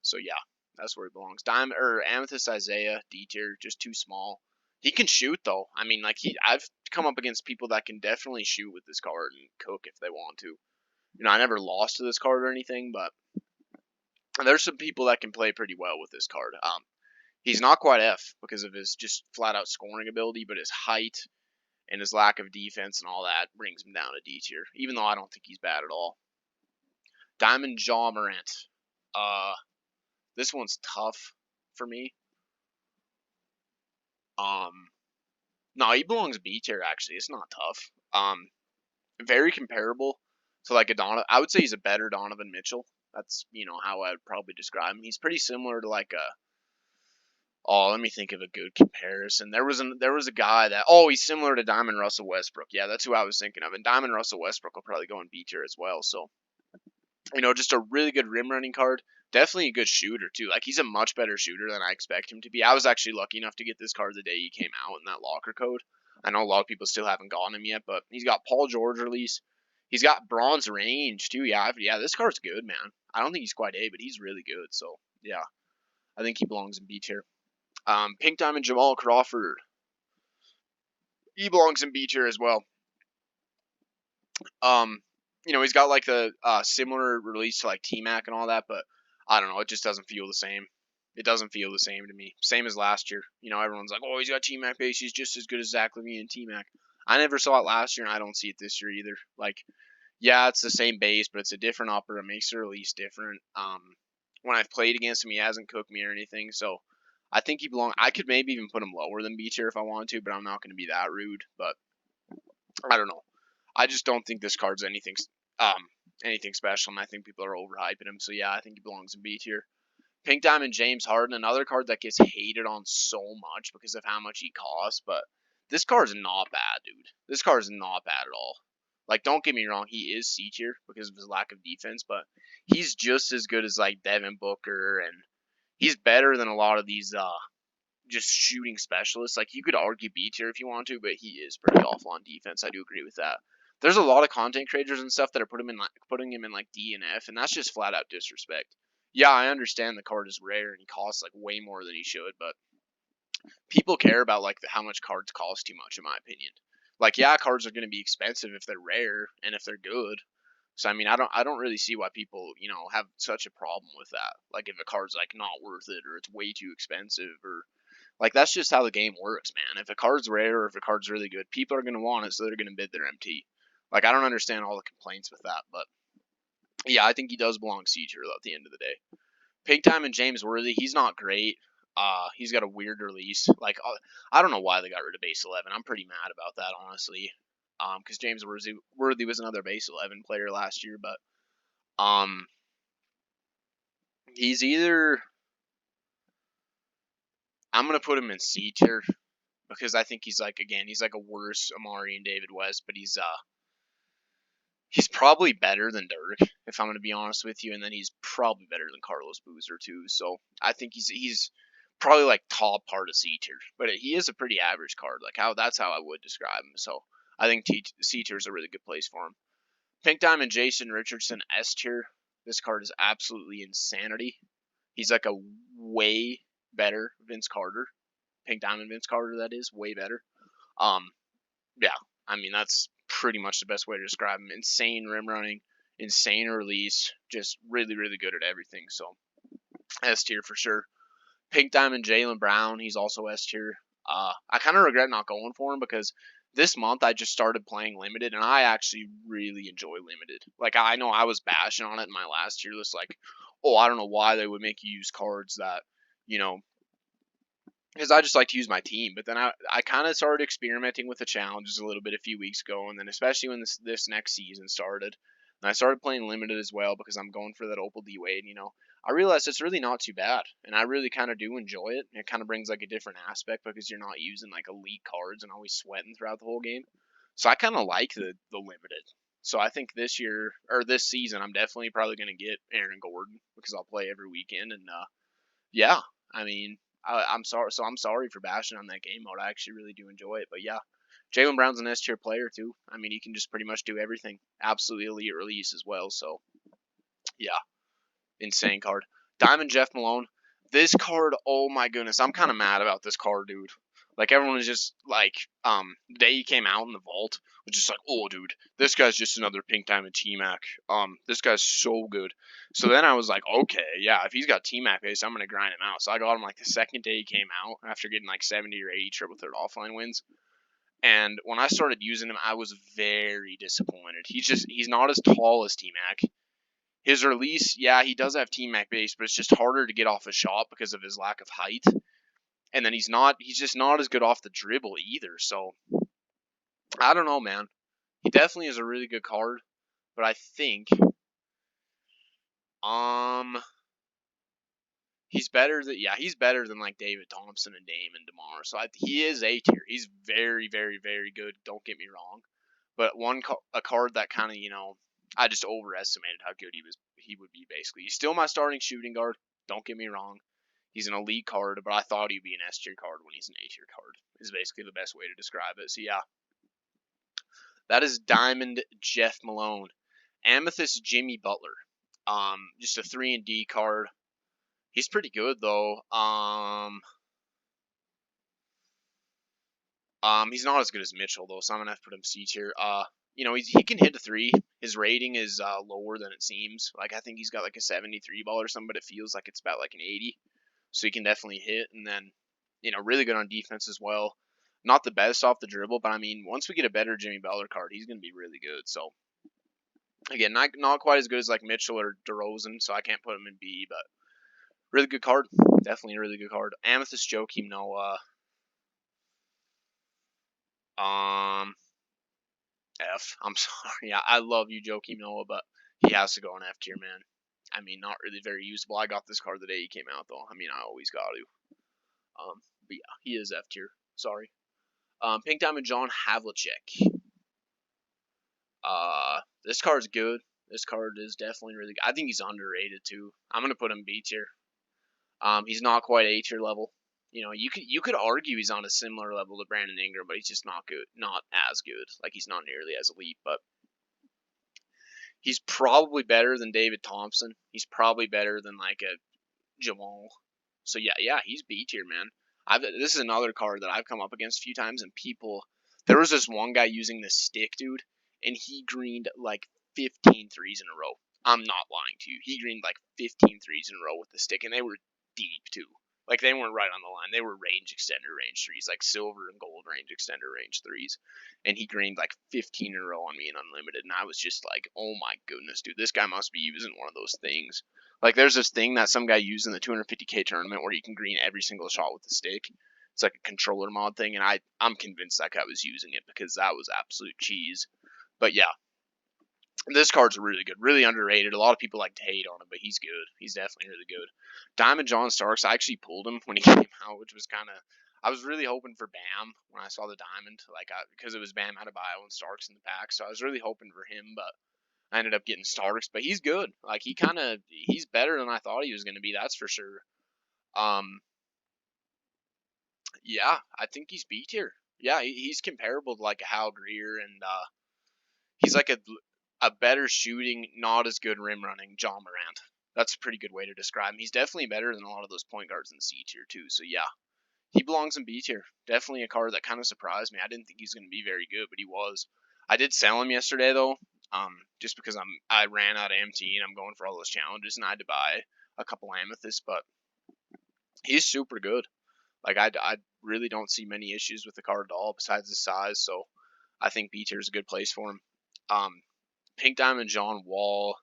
So yeah, that's where he belongs. Diamond or Amethyst Isaiah D tier, just too small. He can shoot though. I mean, like I've come up against people that can definitely shoot with this card and cook if they want to. You know, I never lost to this card or anything, but there's some people that can play pretty well with this card. He's not quite F because of his just flat out scoring ability, but his height and his lack of defense and all that brings him down to D tier. Even though I don't think he's bad at all. Diamond Jaw Morant. This one's tough for me. No, he belongs B tier actually. It's not tough. Very comparable to like a Donovan. I would say he's a better Donovan Mitchell. That's how I'd probably describe him. He's pretty similar to like a. Oh, let me think of a good comparison. There was a guy that he's similar to Diamond Russell Westbrook. Yeah, that's who I was thinking of. And Diamond Russell Westbrook will probably go in B tier as well. So just a really good rim running card. Definitely a good shooter too. Like, he's a much better shooter than I expect him to be. I was actually lucky enough to get this card the day he came out in that locker code. I know a lot of people still haven't gotten him yet, but he's got Paul George release. He's got bronze range too. Yeah, this card's good, man. I don't think he's quite A, but he's really good. So yeah, I think he belongs in B tier. Pink Diamond Jamal Crawford. He belongs in B tier as well. He's got like the similar release to like T-Mac and all that, but I don't know. It just doesn't feel the same. It doesn't feel the same to me. Same as last year. Everyone's like, oh, he's got T-Mac base. He's just as good as Zach LaVine and T-Mac. I never saw it last year, and I don't see it this year either. Like, yeah, it's the same base, but it's a different upper. It makes the release different. When I've played against him, he hasn't cooked me or anything, so I think he belongs. I could maybe even put him lower than B tier if I wanted to, but I'm not going to be that rude. But I don't know. I just don't think this card's anything special, and I think people are overhyping him. So yeah, I think he belongs in B tier. Pink Diamond James Harden, another card that gets hated on so much because of how much he costs, but this card's not bad, dude. This card's not bad at all. Like, don't get me wrong, he is C tier because of his lack of defense, but he's just as good as like Devin Booker, and he's better than a lot of these just shooting specialists. Like, you could argue B tier if you want to, but he is pretty awful on defense. I do agree with that. There's a lot of content creators and stuff that are putting him in like D and F, and that's just flat out disrespect. Yeah, I understand the card is rare and he costs like way more than he should, but people care about like how much cards cost too much, in my opinion. Like, yeah, cards are going to be expensive if they're rare and if they're good. So I mean, I don't really see why people have such a problem with that. Like, if a card's like not worth it or it's way too expensive, or like, that's just how the game works, man. If a card's rare or if a card's really good, people are going to want it, so they're going to bid their MT. Like, I don't understand all the complaints with that, but yeah, I think he does belong C tier at the end of the day. Pink Diamond James Worthy, he's not great. He's got a weird release. Like, I don't know why they got rid of base 11. I'm pretty mad about that, honestly. Because James Worthy was another base 11 player last year, but he's either. I'm gonna put him in C tier because I think he's like a worse Amari and David West, but he's probably better than Dirk, if I'm going to be honest with you, and then he's probably better than Carlos Boozer too. So I think he's probably like top part of C tier, but he is a pretty average card. Like, that's how I would describe him. So I think C tier is a really good place for him. Pink Diamond Jason Richardson S tier. This card is absolutely insanity. He's like a way better Vince Carter. Pink Diamond Vince Carter, that is, way better. Um, yeah, I mean, that's pretty much the best way to describe him. Insane rim running, insane release, just really, really good at everything. So, S tier for sure. Pink Diamond Jaylen Brown, he's also S tier. I kind of regret not going for him because this month I just started playing limited, and I actually really enjoy limited. Like, I know I was bashing on it in my last tier list, like, oh, I don't know why they would make you use cards that, you know, because I just like to use my team. But then I kind of started experimenting with the challenges a little bit a few weeks ago, and then especially when this next season started, and I started playing limited as well because I'm going for that Opal D Wade. I realized it's really not too bad, and I really kind of do enjoy it. It kind of brings like a different aspect because you're not using like elite cards and always sweating throughout the whole game. So I kind of like the limited. So I think this year or this season, I'm definitely probably going to get Aaron Gordon because I'll play every weekend, and yeah, I mean, I'm sorry. So I'm sorry for bashing on that game mode. I actually really do enjoy it. But yeah, Jaylen Brown's an S tier player too. I mean, he can just pretty much do everything. Absolutely elite release as well. So yeah, insane card. Diamond Jeff Malone. This card, oh my goodness, I'm kind of mad about this card, dude. Like everyone is just like, the day he came out in the vault was just like, oh, dude, this guy's just another Pink Diamond T Mac. This guy's so good. So then I was like, okay, yeah, if he's got T Mac base, I'm gonna grind him out. So I got him like the second day he came out after getting like 70 or 80 triple threat offline wins. And when I started using him, I was very disappointed. He's not as tall as T Mac. His release, yeah, he does have T Mac base, but it's just harder to get off a shot because of his lack of height. And then he's just not as good off the dribble either. So I don't know, man. He definitely is a really good card, but I think um he's better than like David Thompson and Dame and DeMar. So he is A tier. He's very, very, very good. Don't get me wrong, but a card that kind of I just overestimated how good he would be. Basically, he's still my starting shooting guard. Don't get me wrong. He's an elite card, but I thought he'd be an S tier card when he's an A tier card. Is basically the best way to describe it. So yeah, that is Diamond Jeff Malone. Amethyst Jimmy Butler. Just a 3 and D card. He's pretty good though. He's not as good as Mitchell though, so I'm gonna have to put him C tier. He can hit a three. His rating is lower than it seems. Like I think he's got like a 73 ball or something, but it feels like it's about like an 80. So he can definitely hit, and then really good on defense as well. Not the best off the dribble, but I mean, once we get a better Jimmy Butler card, he's gonna be really good. So again, not quite as good as like Mitchell or DeRozan, so I can't put him in B, but really good card. Definitely a really good card. Amethyst Joakim Noah. Um, F. I'm sorry. Yeah, I love you, Joakim Noah, but he has to go on F tier, man. I mean, not really very usable. I got this card the day he came out, though. I mean, I always got to. But yeah, he is F tier. Sorry. Pink Diamond John Havlicek. This card's good. This card is definitely really good. I think he's underrated too. I'm gonna put him B tier. He's not quite A tier level. You could argue he's on a similar level to Brandon Ingram, but he's just not good, not as good. Like he's not nearly as elite, but he's probably better than David Thompson. He's probably better than like a Jamal. So yeah, he's B tier, man. This is another card that I've come up against a few times, and people. There was this one guy using this stick, dude, and he greened like 15 threes in a row. I'm not lying to you. He greened like 15 threes in a row with the stick, and they were deep too. Like they weren't right on the line. They were range extender range threes, like silver and gold range extender range threes. And he greened like 15 in a row on me in unlimited, and I was just like, oh my goodness, dude, this guy must be using one of those things. Like there's this thing that some guy used in the 250K tournament where you can green every single shot with the stick. It's like a controller mod thing, and I'm convinced that guy was using it because that was absolute cheese. But yeah, this card's really good, really underrated. A lot of people like to hate on him, but he's good. He's definitely really good. Diamond John Starks, I actually pulled him when he came out, which was kind of. I was really hoping for Bam when I saw the Diamond, because it was Bam Adebayo and Starks in the pack. So I was really hoping for him, but I ended up getting Starks. But he's good. Like he's better than I thought he was going to be. That's for sure. Um, yeah, I think he's B tier. Yeah, he's comparable to like a Hal Greer, and he's like a better shooting, not as good rim running John Morant. That's a pretty good way to describe him. He's definitely better than a lot of those point guards in C tier too. So yeah, he belongs in B tier. Definitely a card that kind of surprised me. I didn't think he was going to be very good, but he was. I did sell him yesterday though, just because I ran out of MT and I'm going for all those challenges, and I had to buy a couple amethysts. But he's super good. Like I really don't see many issues with the card at all besides his size. So I think B tier is a good place for him. Pink Diamond John Wall.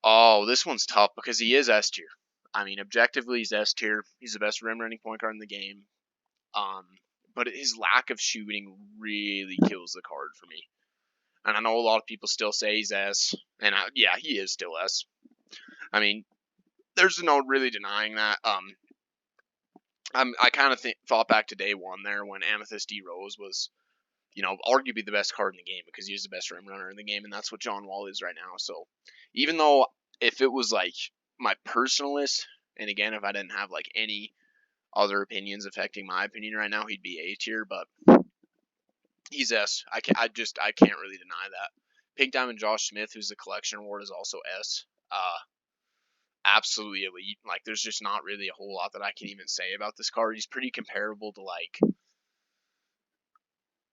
Oh, this one's tough because he is S tier. I mean, objectively, he's S tier. He's the best rim running point guard in the game. Um, but his lack of shooting really kills the card for me. And I know a lot of people still say he's S, and yeah, he is still S. I mean, there's no really denying that. I kind of thought back to day one there when Amethyst D Rose was, arguably the best card in the game because he was the best rim runner in the game, and that's what John Wall is right now. So even though if it was like my personal list, and again, if I didn't have like any other opinions affecting my opinion right now, he'd be A tier, but he's S. I can't really deny that. Pink Diamond Josh Smith, who's the collection award, is also S. Absolutely elite. Like, there's just not really a whole lot that I can even say about this card. He's pretty comparable to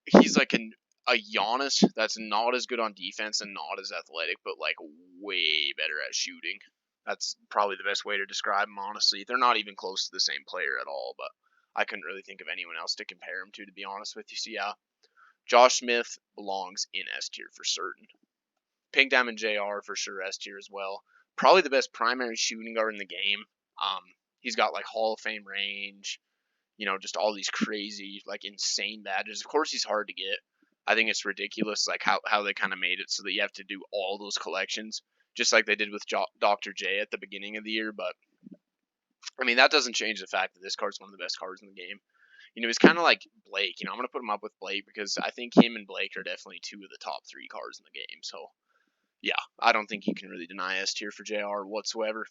he's like a Giannis that's not as good on defense and not as athletic, but like way better at shooting. That's probably the best way to describe him, honestly. They're not even close to the same player at all, but I couldn't really think of anyone else to compare him to be honest with you. So yeah, Josh Smith belongs in S tier for certain. Pink Diamond JR for sure S tier as well. Probably the best primary shooting guard in the game. Um, he's got like Hall of Fame range, just all these crazy, like insane badges. Of course, he's hard to get. I think it's ridiculous, like how they kind of made it so that you have to do all those collections, just like they did with Dr. J at the beginning of the year. But I mean, that doesn't change the fact that this card's one of the best cards in the game. He's kind of like Blake. I'm gonna put him up with Blake because I think him and Blake are definitely two of the top three cards in the game. So yeah, I don't think you can really deny S tier for JR whatsoever.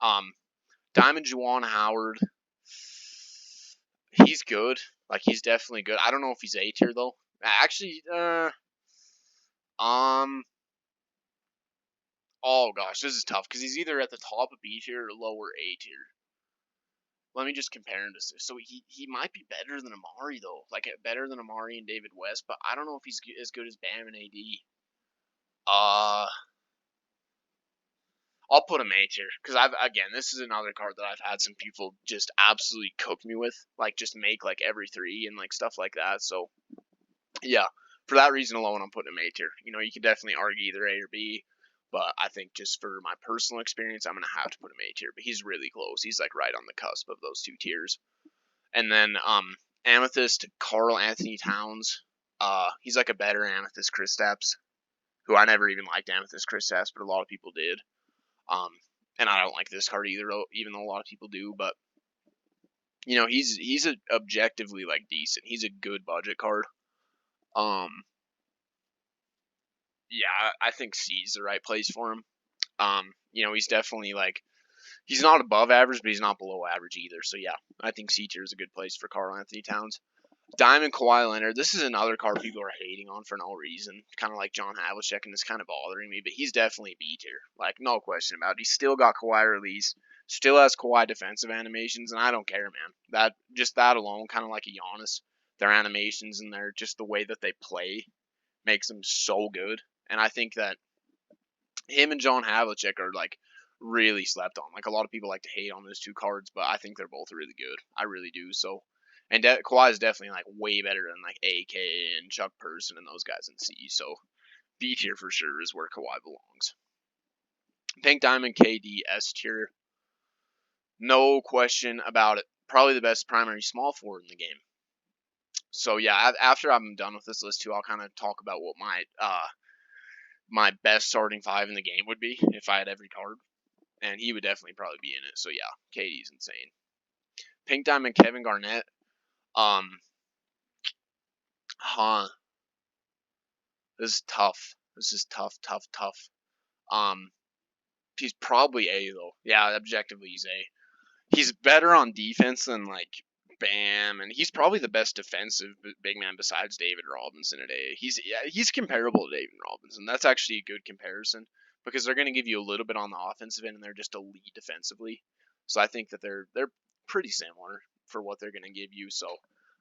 Diamond Juwan Howard, he's good. Like, he's definitely good. I don't know if he's A tier though. Actually, oh gosh, this is tough because he's either at the top of B tier or lower A tier. Let me just compare him to. So he might be better than Amari though, like better than Amari and David West, but I don't know if he's as good as Bam and AD. I'll put him A tier because this is another card that I've had some people just absolutely cook me with, like just make like every three and like stuff like that. So yeah, for that reason alone, I'm putting him A tier. You could definitely argue either A or B, but I think just for my personal experience, I'm gonna have to put him A tier. But he's really close. He's like right on the cusp of those two tiers. And then Amethyst Karl Anthony Towns. He's like a better Amethyst Kristaps, who I never even liked Amethyst Kristaps, but a lot of people did. And I don't like this card either, even though a lot of people do. But he's objectively like decent. He's a good budget card. Yeah, I think C is the right place for him. He's definitely like he's not above average, but he's not below average either. So yeah, I think C tier is a good place for Karl Anthony Towns. Diamond Kawhi Leonard. This is another card people are hating on for no reason. Kind of like John Havlicek, and it's kind of bothering me. But he's definitely B tier, like no question about it. He's still got Kawhi release, still has Kawhi defensive animations, and I don't care, man. That alone, kind of like a Giannis, their animations and their just the way that they play makes them so good. And I think that him and John Havlicek are like really slept on. Like a lot of people like to hate on those two cards, but I think they're both really good. I really do. So, and Kawhi is definitely like way better than like AK and Chuck Person and those guys in C. So B tier for sure is where Kawhi belongs. Pink Diamond KD S tier, no question about it. Probably the best primary small forward in the game. So yeah, after I'm done with this list too, I'll kind of talk about what my best starting five in the game would be if I had every card. And he would definitely probably be in it. So yeah, KD's insane. Pink Diamond Kevin Garnett. Um, huh. This is tough. This is tough, tough, tough. Um, he's probably A though. Yeah, objectively he's A. He's better on defense than like Bam, and he's probably the best defensive big man besides David Robinson at A. He's comparable to David Robinson. That's actually a good comparison. because they're going to give you a little bit on the offensive end, and they're just elite defensively. So I think that they're pretty similar for what they're going to give you. So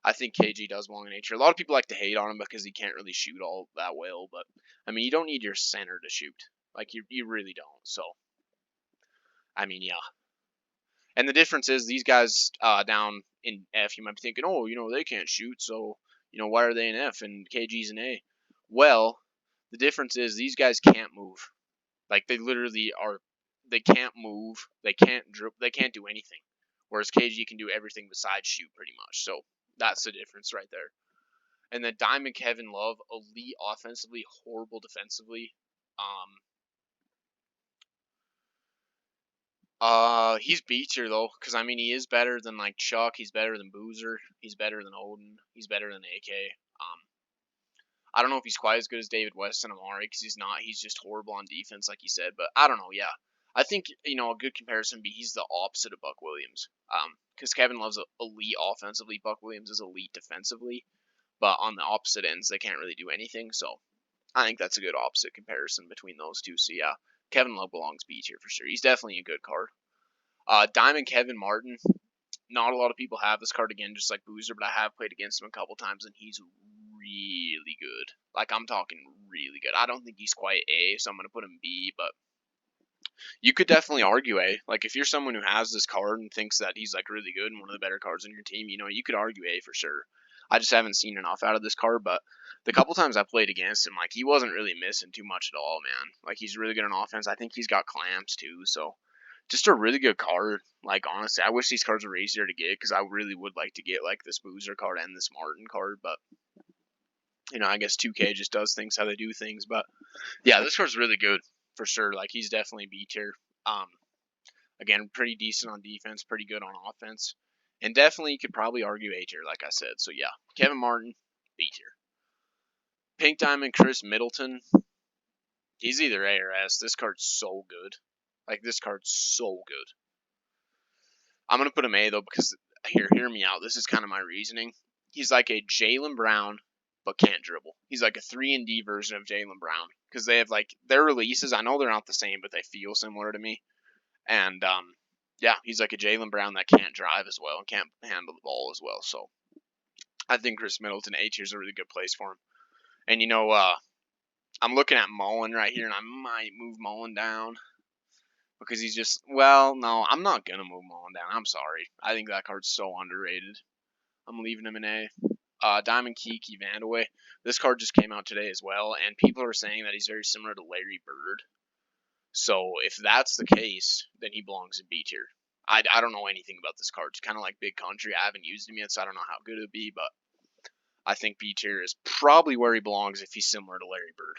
I think KG does belong in A tier. A lot of people like to hate on him because he can't really shoot all that well, but I mean, you don't need your center to shoot. Like you really don't. So I mean, yeah. And the difference is these guys down in F, you might be thinking, oh, they can't shoot, so why are they in F and KG's in A? Well, the difference is these guys can't move. Like they literally are. They can't move. They can't dribble. They can't do anything. Whereas KG can do everything besides shoot, pretty much. So that's the difference right there. And then Diamond Kevin Love, elite offensively, horrible defensively. He's B tier though, because I mean he is better than like Chuck. He's better than Boozer. He's better than Odin. He's better than AK. I don't know if he's quite as good as David West and Amari, because he's not. He's just horrible on defense, like you said. But I don't know. Yeah, I think a good comparison would be he's the opposite of Buck Williams. Because Kevin Love's elite offensively, Buck Williams is elite defensively. But on the opposite ends, they can't really do anything. So I think that's a good opposite comparison between those two. So yeah, Kevin Love belongs B tier for sure. He's definitely a good card. Diamond Kevin Martin. Not a lot of people have this card again, just like Boozer, but I have played against him a couple times, and he's really good. Like, I'm talking really good. I don't think he's quite A, so I'm going to put him B, but you could definitely argue A. Like, if you're someone who has this card and thinks that he's, like, really good and one of the better cards on your team, you could argue A for sure. I just haven't seen enough out of this card, but the couple times I played against him, like, he wasn't really missing too much at all, man. Like, he's really good on offense. I think he's got clamps, too, so just a really good card. Like, honestly, I wish these cards were easier to get, because I really would like to get, like, this Boozer card and this Martin card, but I guess 2K just does things how they do things. But yeah, this card's really good for sure. Like, he's definitely B tier. Um, Again, pretty decent on defense, pretty good on offense, and definitely you could probably argue A tier, like I said. So yeah, Kevin Martin, B tier. Pink Diamond Chris Middleton, he's either A or S. This card's so good. Like, this card's so good. I'm gonna put him A though, because hear me out. This is kind of my reasoning. He's like a Jaylen Brown, but can't dribble. He's like a 3-and-D version of Jaylen Brown, because they have like their releases. I know they're not the same, but they feel similar to me. And yeah, he's like a Jaylen Brown that can't drive as well and can't handle the ball as well. So I think Chris Middleton A tier is a really good place for him. And I'm looking at Mullen right here, and I might move Mullen down, because he's just, well, no, I'm not gonna move Mullen down. I'm sorry. I think that card's so underrated. I'm leaving him in A. Diamond Kiki Vandaway. This card just came out today as well, and people are saying that he's very similar to Larry Bird. So if that's the case, then he belongs in B tier. I don't know anything about this card. It's kind of like Big Country. I haven't used him yet, so I don't know how good it would be, but I think B tier is probably where he belongs if he's similar to Larry Bird.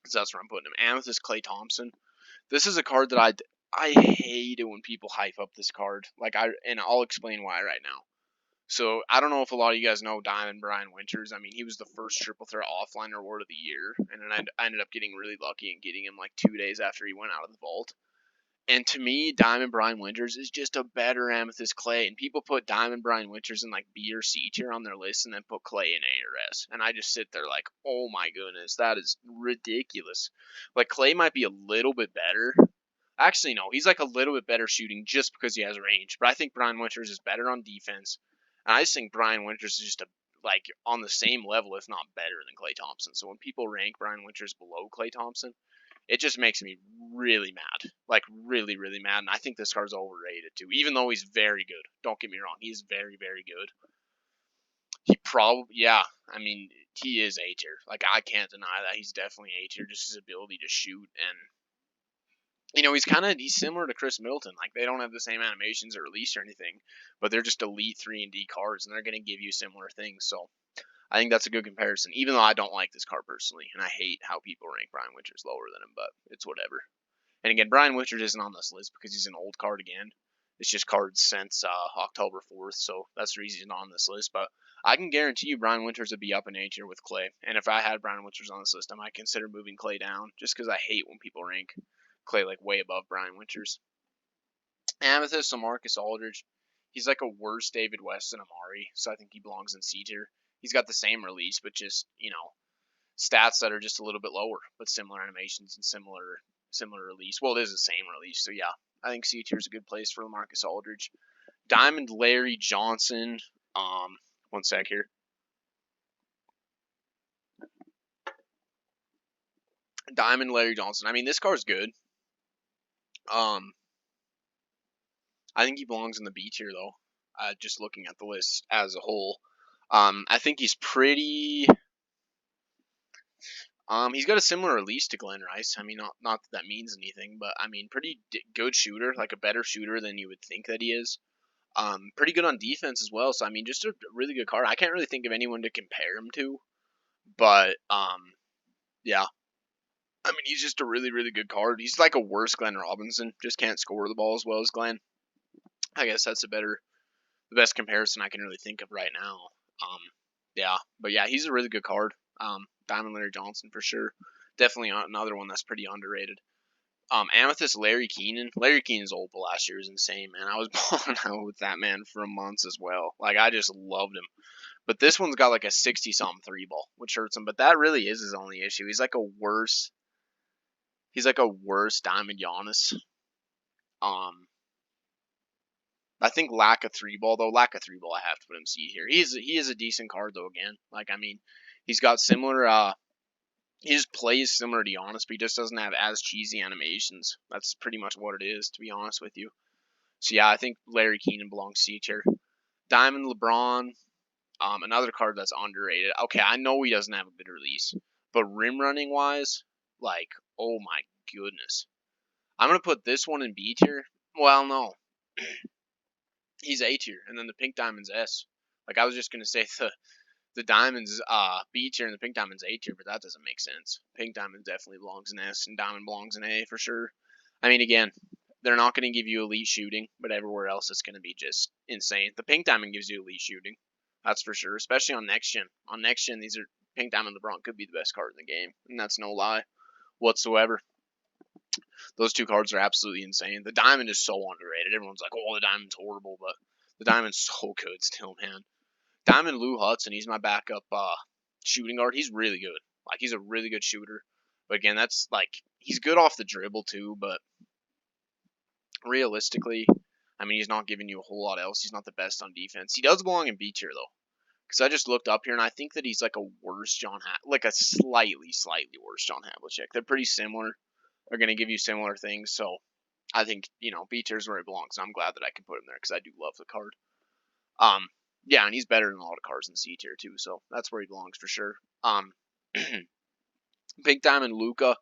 So that's where I'm putting him. Amethyst Klay Thompson. This is a card that I hate it when people hype up this card. And I'll explain why right now. So I don't know if a lot of you guys know Diamond Brian Winters. I mean, he was the first triple threat offline award of the year, and then I ended up getting really lucky and getting him like 2 days after he went out of the vault. And to me, Diamond Brian Winters is just a better Amethyst Klay. And people put Diamond Brian Winters in like B or C tier on their list, and then put Klay in A or S. And I just sit there like, oh my goodness, that is ridiculous. Like, Klay might be a little bit better. Actually, no, he's like a little bit better shooting just because he has range. But I think Brian Winters is better on defense. And I just think Brian Winters is just like on the same level, if not better, than Klay Thompson. So when people rank Brian Winters below Klay Thompson, it just makes me really mad. Like, really, really mad. And I think this card's overrated, too. Even though he's very good. Don't get me wrong. He's very, very good. Yeah, I mean, he is A tier. Like, I can't deny that. He's definitely A tier. Just his ability to shoot. And, he's similar to Chris Middleton. Like, they don't have the same animations or release or anything. But they're just elite 3-and-D cards. And they're going to give you similar things. So I think that's a good comparison, even though I don't like this card personally, and I hate how people rank Brian Winters lower than him, but it's whatever. And again, Brian Winters isn't on this list because he's an old card again. It's just cards since October 4th, so that's the reason he's not on this list. But I can guarantee you Brian Winters would be up in A tier with Klay. And if I had Brian Winters on this list, I might consider moving Klay down, just because I hate when people rank Klay like way above Brian Winters. Amethyst, Marcus Aldridge. He's like a worse David West than Amari, so I think he belongs in C tier. He's got the same release, but just, stats that are just a little bit lower, but similar animations and similar release. Well, it is the same release, so yeah, I think C tier is a good place for LaMarcus Aldridge. Diamond Larry Johnson. One sec here. Diamond Larry Johnson. I mean, this card's good. I think he belongs in the B tier though. Just looking at the list as a whole. I think he's pretty. He's got a similar release to Glenn Rice. I mean, not that means anything, but I mean, pretty good shooter, like a better shooter than you would think that he is. Pretty good on defense as well. So I mean, just a really good card. I can't really think of anyone to compare him to, but yeah. I mean, he's just a really, really good card. He's like a worse Glenn Robinson. Just can't score the ball as well as Glenn. I guess that's the best comparison I can really think of right now. Yeah, but yeah, he's a really good card. Diamond Larry Johnson for sure. Definitely another one that's pretty underrated. Amethyst Larry Keenan. Larry Keenan's old, but last year was insane, man. I was balling out with that man for months as well. Like, I just loved him. But this one's got like a 60-something 3-ball, which hurts him. But that really is his only issue. He's like a worse Diamond Giannis. I think lack of 3-ball though. Lack of 3-ball, I have to put him C here. He is a decent card though. Again, like I mean, he's got similar. He just plays similar to Giannis, but he just doesn't have as cheesy animations. That's pretty much what it is, to be honest with you. So yeah, I think Larry Keenan belongs C tier. Diamond LeBron, another card that's underrated. Okay, I know he doesn't have a good release, but rim running wise, like, oh my goodness. I'm gonna put this one in B tier. Well, no, he's A tier, and then the pink diamond's S. Like I was just gonna say the diamond's B tier and the pink diamond's A tier, but that doesn't make sense. Pink diamond definitely belongs in S, and diamond belongs in A for sure. I mean, again, they're not going to give you elite shooting, but everywhere else it's going to be just insane. The pink diamond gives you elite shooting, that's for sure, especially on next gen. On next gen, these are pink diamond LeBron could be the best card in the game, and that's no lie whatsoever. Those two cards are absolutely insane. The diamond is so underrated. Everyone's like, "Oh, the diamond's horrible," but the diamond's so good still, man. Diamond Lou Hudson, he's my backup shooting guard. He's really good. Like he's a really good shooter. But again, that's like he's good off the dribble too, but realistically, I mean he's not giving you a whole lot else. He's not the best on defense. He does belong in B tier though. Because I just looked up here and I think that he's like a worse like a slightly worse John Havlicek. They're pretty similar. They're gonna give you similar things, so I think, B tier is where he belongs. I'm glad that I can put him there because I do love the card. Yeah, and he's better than a lot of cards in C tier too, so that's where he belongs for sure. Big Diamond Luca.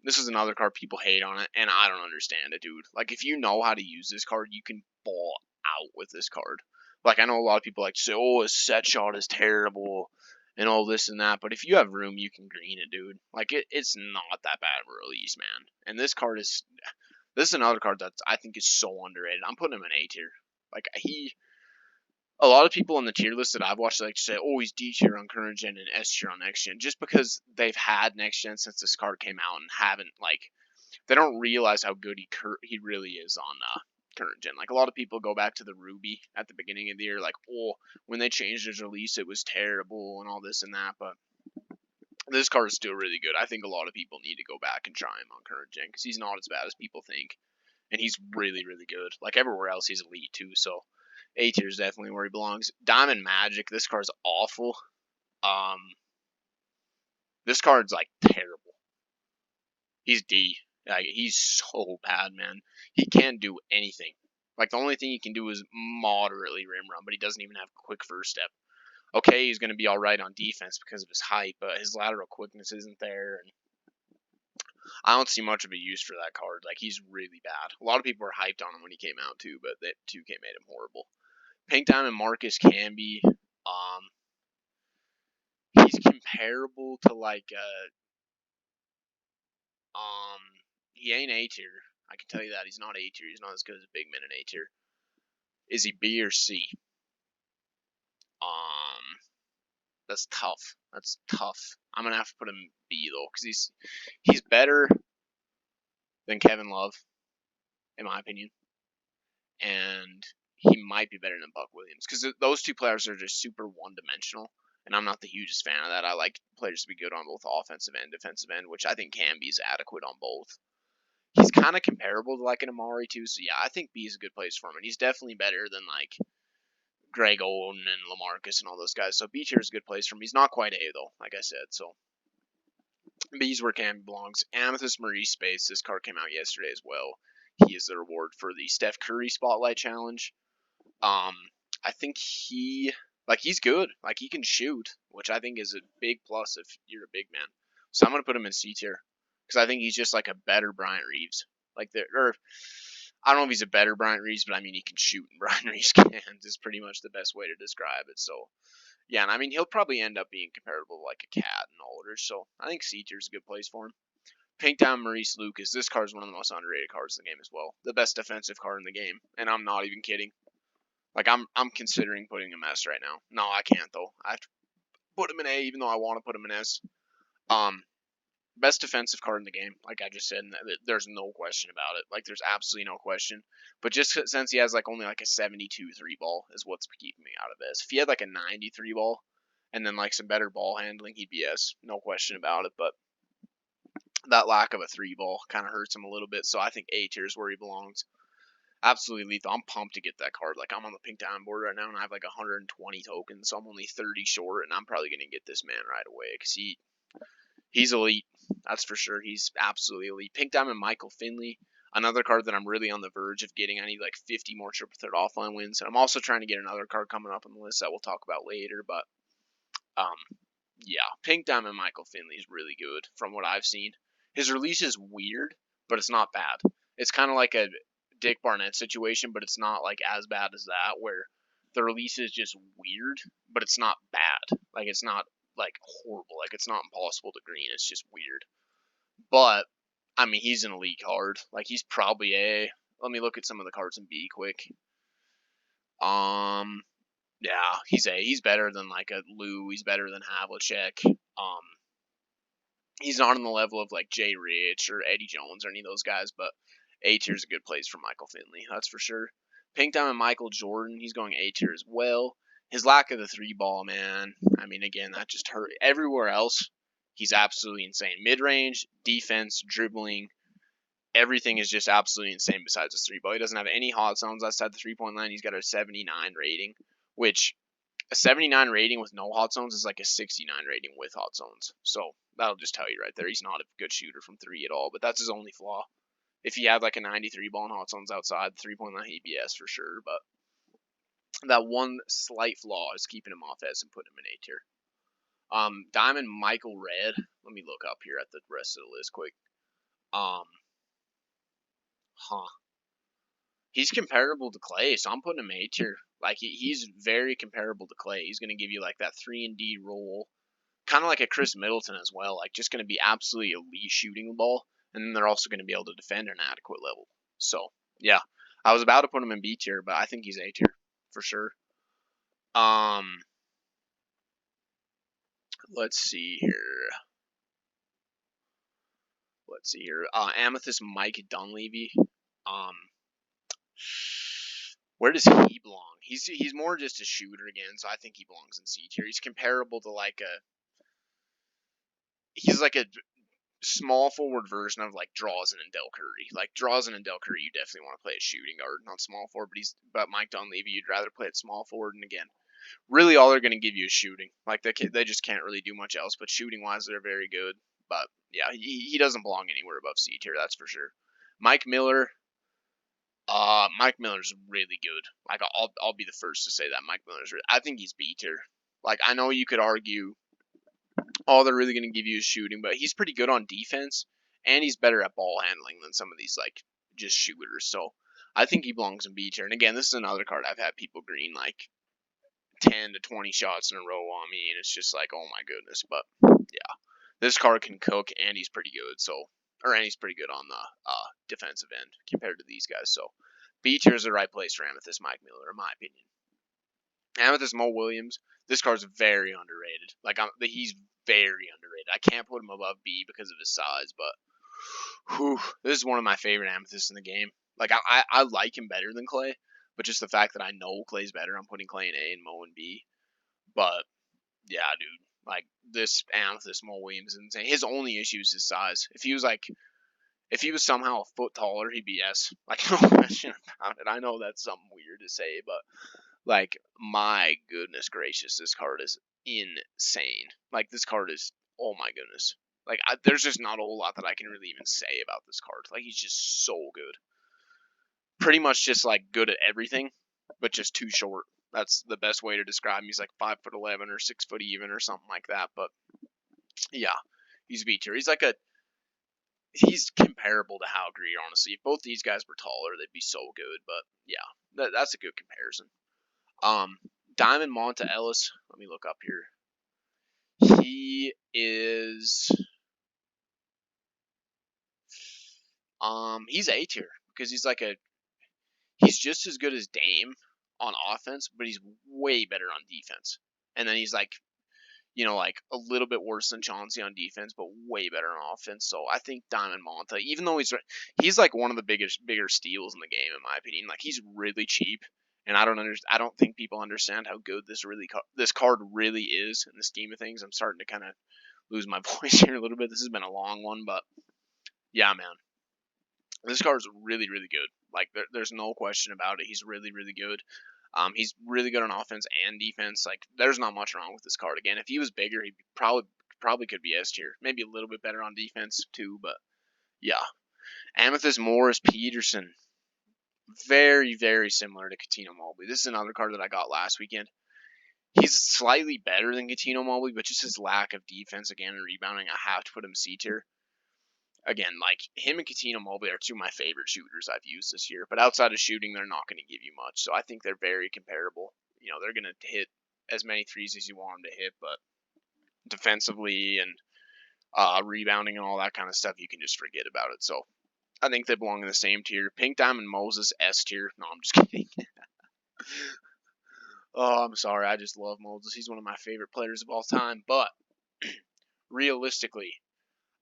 This is another card people hate on it, and I don't understand it, dude. Like, if you know how to use this card, you can ball out with this card. Like, I know a lot of people like to say, "Oh, his set shot is terrible," and all this and that. But if you have room, you can green it, dude. Like, it's not that bad of a release, man. And this is another card that I think is so underrated. I'm putting him in A tier. Like, a lot of people on the tier list that I've watched like to say, "Oh, he's D tier on current gen and S tier on next gen," just because they've had next gen since this card came out and haven't they don't realize how good he really is on current gen. Like a lot of people go back to the Ruby at the beginning of the year, like, "Oh, when they changed his release, it was terrible and all this and that," but this card is still really good. I think a lot of people need to go back and try him on current gen because he's not as bad as people think, and he's really, really good. Like everywhere else, he's elite too. So A tier is definitely where he belongs. Diamond Magic. This card's awful. Um, this card's like terrible. He's D. Like, he's so bad, man. He can't do anything. Like the only thing he can do is moderately rim run, but he doesn't even have quick first step. Okay, he's going to be all right on defense because of his height, but his lateral quickness isn't there. And I don't see much of a use for that card. Like he's really bad. A lot of people were hyped on him when he came out too, but that 2K made him horrible. Pink Diamond Marcus Camby. He's comparable to he ain't A tier. I can tell you that he's not A tier. He's not as good as Big Man in A tier. Is he B or C? That's tough. That's tough. I'm gonna have to put him B though, because he's better than Kevin Love, in my opinion, and he might be better than Buck Williams, because those two players are just super one-dimensional, and I'm not the hugest fan of that. I like players to be good on both offensive and defensive end, which I think Camby is adequate on both. He's kind of comparable to like an Amari too, so yeah, I think B is a good place for him, and he's definitely better than like Greg Oden and LaMarcus and all those guys. So B tier is a good place for him. He's not quite A though, like I said. So B's where Camby belongs. Amethyst Maurice Space. This card came out yesterday as well. He is the reward for the Steph Curry Spotlight Challenge. I think he's good. Like he can shoot, which I think is a big plus if you're a big man. So I'm gonna put him in C tier because I think he's just like a better Bryant Reeves. Like or I don't know if he's a better Bryant Reeves, but I mean he can shoot and Bryant Reeves can't. Is pretty much the best way to describe it. So yeah, and I mean he'll probably end up being comparable to like a Cat and Aldridge. So I think C tier is a good place for him. Pink Down Maurice Lucas. This card is one of the most underrated cards in the game as well. The best defensive card in the game, and I'm not even kidding. Like I'm considering putting him S right now. No, I can't though. I have to put him in A, even though I want to put him in S. Best defensive card in the game, like I just said. There's no question about it. Like there's absolutely no question. But just since he has like only like a 72 3-ball is what's keeping me out of S. If he had like a 93 ball and then like some better ball handling, he'd be S. No question about it. But that lack of a 3-ball kind of hurts him a little bit. So I think A tier is where he belongs. Absolutely lethal. I'm pumped to get that card. Like I'm on the pink diamond board right now, and I have like 120 tokens, so I'm only 30 short, and I'm probably gonna get this man right away because he's elite. That's for sure. He's absolutely elite. Pink diamond Michael Finley, another card that I'm really on the verge of getting. I need like 50 more triple threat offline wins, and I'm also trying to get another card coming up on the list that we'll talk about later. But yeah, pink diamond Michael Finley is really good from what I've seen. His release is weird, but it's not bad. It's kind of like a Dick Barnett situation, but it's not like as bad as that, where the release is just weird, but it's not bad. Like it's not like horrible. Like it's not impossible to green. It's just weird. But I mean, he's an elite card. Like he's probably A. Let me look at some of the cards in B quick. Yeah, he's A. He's better than like a Lou. He's better than Havlicek. He's not on the level of like Jay Rich or Eddie Jones or any of those guys, but A tier is a good place for Michael Finley, that's for sure. Pink Diamond Michael Jordan, he's going A tier as well. His lack of the 3-ball, man, I mean, again, that just hurt. Everywhere else, he's absolutely insane. Mid-range, defense, dribbling, everything is just absolutely insane besides his 3-ball. He doesn't have any hot zones outside the 3-point line. He's got a 79 rating, which a 79 rating with no hot zones is like a 69 rating with hot zones. So that'll just tell you right there. He's not a good shooter from 3 at all, but that's his only flaw. If he had like a 93 ball and hot zones outside the 3-point line, he'd be S for sure. But that one slight flaw is keeping him off S and putting him in A tier. Diamond Michael Red. Let me look up here at the rest of the list quick. He's comparable to Clay, so I'm putting him A tier. Like he's very comparable to Clay. He's going to give you like that 3-and-D role, kind of like a Chris Middleton as well. Like just going to be absolutely elite shooting the ball, and then they're also going to be able to defend at an adequate level. So yeah, I was about to put him in B tier, but I think he's A tier for sure. Let's see here. Amethyst Mike Dunleavy. Where does he belong? He's more just a shooter again, so I think he belongs in C tier. He's comparable to he's like a small forward version of like Drazen and Del Curry. Like Drazen and Del Curry, you definitely want to play a shooting guard, not small forward. But Mike Dunleavy, you'd rather play at small forward. And again, really all they're going to give you is shooting. Like they just can't really do much else. But shooting wise, they're very good. But yeah, he doesn't belong anywhere above C tier, that's for sure. Mike Miller. Mike Miller's really good. Like I'll be the first to say that Mike Miller's. I think he's B tier. Like I know you could argue all they're really going to give you is shooting, but he's pretty good on defense, and he's better at ball handling than some of these like just shooters. So I think he belongs in B tier. And again, this is another card I've had people green like 10 to 20 shots in a row on me, and it's just like, oh my goodness. But yeah, this card can cook, and he's pretty good. And he's pretty good on the defensive end compared to these guys. So B tier is the right place for Amethyst Mike Miller, in my opinion. Amethyst Mo Williams. This card's very underrated. Like he's very underrated. I can't put him above B because of his size, but this is one of my favorite Amethysts in the game. Like I like him better than Clay, but just the fact that I know Clay's better, I'm putting Clay in A and Mo in B. But Yeah, dude. Like this Amethyst Mo Williams is insane. His only issue is his size. If he was somehow a foot taller, he'd be S. Like no question about it. I know that's something weird to say, but like my goodness gracious, this card is insane. Like this card is, oh my goodness. Like there's just not a whole lot that I can really even say about this card. Like he's just so good. Pretty much just like good at everything, but just too short. That's the best way to describe him. He's like 5'11" or 6 foot even or something like that. But yeah, he's B tier. He's comparable to Hal Greer, honestly. If both these guys were taller, they'd be so good. But yeah, that's a good comparison. Diamond Monta Ellis. Let me look up here. He is he's A tier because he's just as good as Dame on offense, but he's way better on defense. And then he's like, like a little bit worse than Chauncey on defense, but way better on offense. So I think Diamond Monta, even though he's like one of the bigger steals in the game in my opinion. Like he's really cheap, and I don't think people understand how good this card really is in the scheme of things. I'm starting to kind of lose my voice here a little bit. This has been a long one, but yeah, man, this card is really really good. Like there's no question about it. He's really really good. He's really good on offense and defense. Like, there's not much wrong with this card. Again, if he was bigger, he probably could be S tier. Maybe a little bit better on defense too, but yeah. Amethyst Morris Peterson, very very similar to Coutinho Mobley. This is another card that I got last weekend. He's slightly better than Coutinho Mobley, but just his lack of defense again and rebounding, I have to put him C tier. Again, like him and Coutinho Mobley are two of my favorite shooters I've used this year. But outside of shooting, they're not going to give you much. So I think they're very comparable. They're going to hit as many threes as you want them to hit, but defensively and rebounding and all that kind of stuff, you can just forget about it. So I think they belong in the same tier. Pink Diamond Moses S tier. No, I'm just kidding. Oh, I'm sorry. I just love Moses. He's one of my favorite players of all time. But realistically,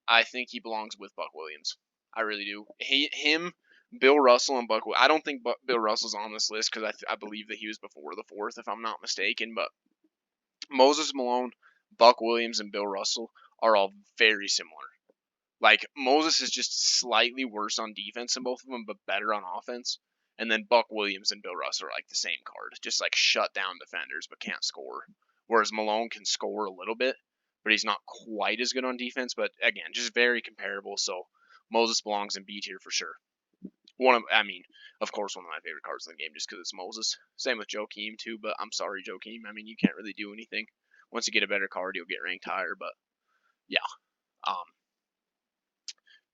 I think he belongs with Buck Williams. I really do. Him, Bill Russell, and Buck. I don't think Bill Russell's on this list because I believe that he was before the fourth, if I'm not mistaken. But Moses Malone, Buck Williams, and Bill Russell are all very similar. Like Moses is just slightly worse on defense than both of them, but better on offense. And then Buck Williams and Bill Russell are like the same card, just like shut down defenders but can't score. Whereas Malone can score a little bit, but he's not quite as good on defense. But again, just very comparable. So Moses belongs in B tier for sure. Of course, one of my favorite cards in the game just because it's Moses. Same with Joakim too, but I'm sorry, Joakim. You can't really do anything. Once you get a better card, you'll get ranked higher. But yeah, um,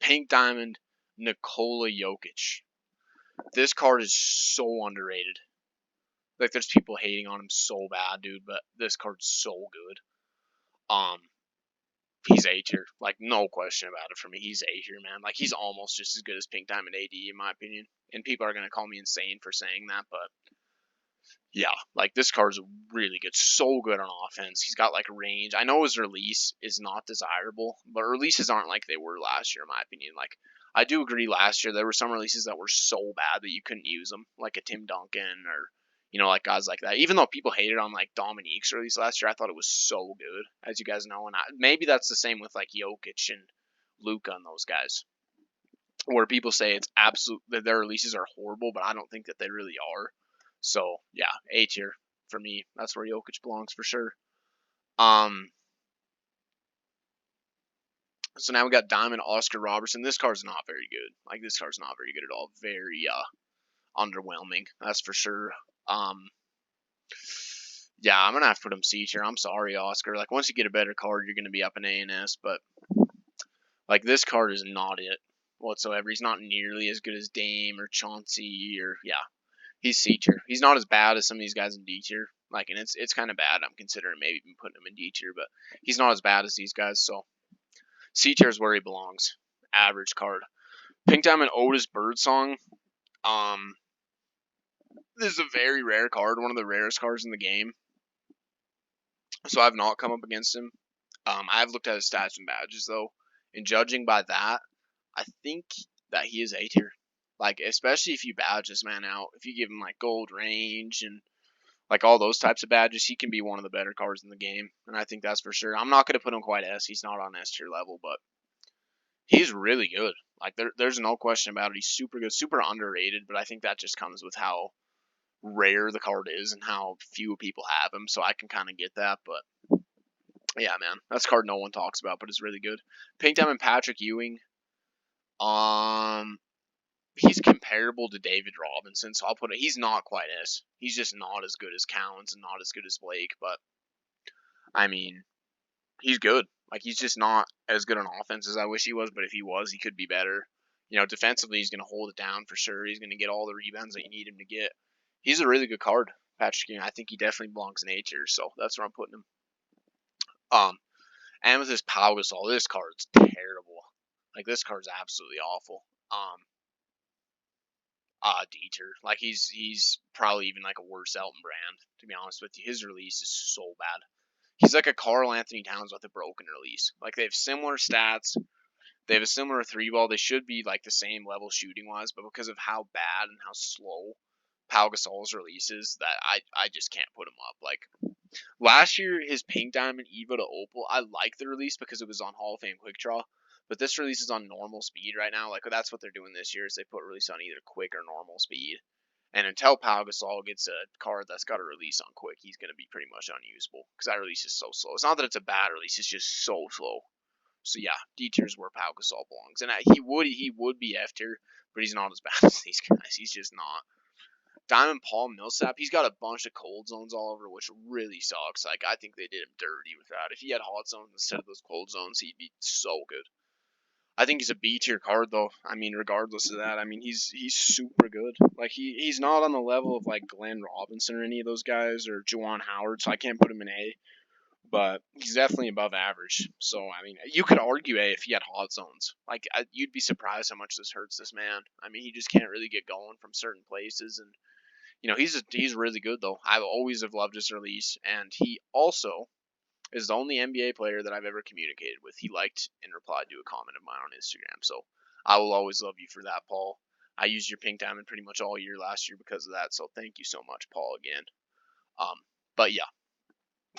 Pink Diamond, Nikola Jokic. This card is so underrated. Like there's people hating on him so bad, dude, but this card's so good. He's A tier, like no question about it for me. He's A tier, man. Like he's almost just as good as Pink Diamond AD in my opinion. And people are gonna call me insane for saying that, but yeah, like this card's really good. So good on offense. He's got like range. I know his release is not desirable, but releases aren't like they were last year, in my opinion. Like I do agree last year there were some releases that were so bad that you couldn't use them, like a Tim Duncan or like guys like that. Even though people hated on like Dominique's release last year, I thought it was so good, as you guys know. And maybe that's the same with like Jokic and Luka and those guys, where people say it's absolute that their releases are horrible, but I don't think that they really are. So yeah, A tier for me. That's where Jokic belongs for sure. So now we got Diamond Oscar Robertson. This card's not very good. Like this card's not very good at all. Very underwhelming. That's for sure. Yeah, I'm gonna have to put him C tier. I'm sorry, Oscar. Like once you get a better card, you're gonna be up in A and S. But like this card is not it whatsoever. He's not nearly as good as Dame or Chauncey or he's C tier. He's not as bad as some of these guys in D tier. Like, and it's kind of bad. I'm considering maybe even putting him in D tier, but he's not as bad as these guys. So C tier is where he belongs. Average card. Pink Diamond Otis Birdsong. This is a very rare card. One of the rarest cards in the game. So I've not come up against him. I've looked at his stats and badges though, and judging by that, I think that he is A tier. Like, especially if you badge this man out, if you give him like gold range and like all those types of badges, he can be one of the better cards in the game, and I think that's for sure. I'm not going to put him quite S. He's not on S tier level, but he's really good. Like there's no question about it. He's super good, super underrated, but I think that just comes with how rare the card is and how few people have him. So I can kind of get that, but yeah, man, that's a card no one talks about, but it's really good. Pink Diamond Patrick Ewing. He's comparable to David Robinson, so I'll put it. He's not quite S. He's just not as good as Cowens and not as good as Blake, but I mean, he's good. Like he's just not as good on offense as I wish he was, but if he was, he could be better. Defensively, he's going to hold it down for sure. He's going to get all the rebounds that you need him to get. He's a really good card, Patrick Ewing. I think he definitely belongs in A tier, so that's where I'm putting him. And with his Pau Gasol, this card's terrible. Like this card's absolutely awful. D tier. Like he's probably even like a worse Elton Brand, to be honest with you. His release is so bad. He's like a Karl Anthony Towns with a broken release. Like they have similar stats. They have a similar three ball. They should be like the same level shooting wise, but because of how bad and how slow Pau Gasol's releases, that I just can't put him up. Like last year, his Pink Diamond Evo to Opal, I liked the release because it was on Hall of Fame Quick Draw. But this release is on normal speed right now. Like that's what they're doing this year is they put release on either quick or normal speed. And until Pau Gasol gets a card that's got a release on quick, he's going to be pretty much unusable because that release is so slow. It's not that it's a bad release; it's just so slow. So yeah, D tier is where Pau Gasol belongs, and he would be F tier, but he's not as bad as these guys. He's just not. Diamond Paul Millsap, he's got a bunch of cold zones all over, which really sucks. Like I think they did him dirty with that. If he had hot zones instead of those cold zones, he'd be so good. I think he's a B tier card though. I mean, regardless of that, I mean he's super good. Like he's not on the level of like Glenn Robinson or any of those guys or Juwan Howard, so I can't put him in A. But he's definitely above average. So I mean, you could argue A if he had hot zones. Like you'd be surprised how much this hurts this man. I mean, he just can't really get going from certain places, and he's really good though. I've always have loved his release, and he also is the only NBA player that I've ever communicated with. He liked and replied to a comment of mine on Instagram. So I will always love you for that, Paul. I used your Pink Diamond pretty much all year last year because of that. So thank you so much, Paul, again. But yeah,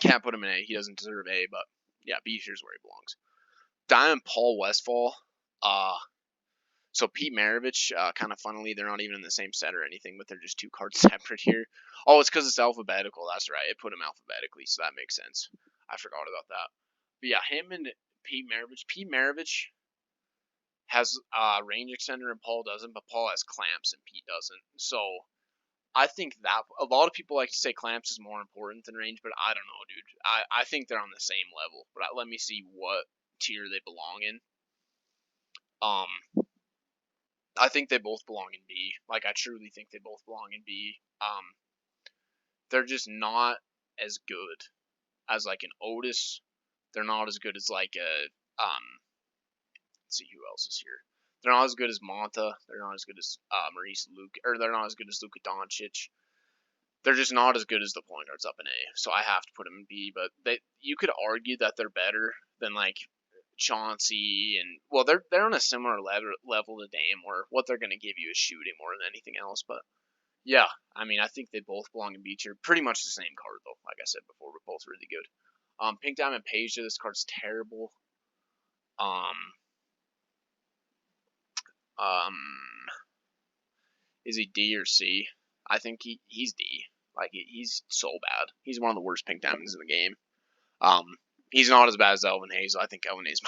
can't put him in A. He doesn't deserve A, but yeah, B here's where he belongs. Diamond Paul Westfall. So Pete Maravich, kind of funnily, they're not even in the same set or anything, but they're just two cards separate here. Oh, it's because it's alphabetical. That's right. It put him alphabetically, so that makes sense. I forgot about that. But yeah, him and Pete Maravich. Pete Maravich has range extender and Paul doesn't, but Paul has clamps and Pete doesn't. So I think that a lot of people like to say clamps is more important than range, but I don't know, dude. I think they're on the same level. But let me see what tier they belong in. I think they both belong in B. Like I truly think they both belong in B. They're just not as good as like an Otis. They're not as good as like a let's see who else is here. They're not as good as Monta. They're not as good as Maurice Luke, or they're not as good as Luka Doncic. They're just not as good as the point guards up in A. So I have to put them in B. But you could argue that they're better than like Chauncey and well, they're on a similar level to Dame, where what they're going to give you is shooting more than anything else. But yeah, I mean, I think they both belong in B tier. Pretty much the same card though. Like I said before, we're both really good. Pink Diamond Page, this card's terrible. Um, um, is he D or C? I think he's D. Like he's so bad. He's one of the worst Pink Diamonds in the game. He's not as bad as Elvin Hayes. I think Elvin Hayes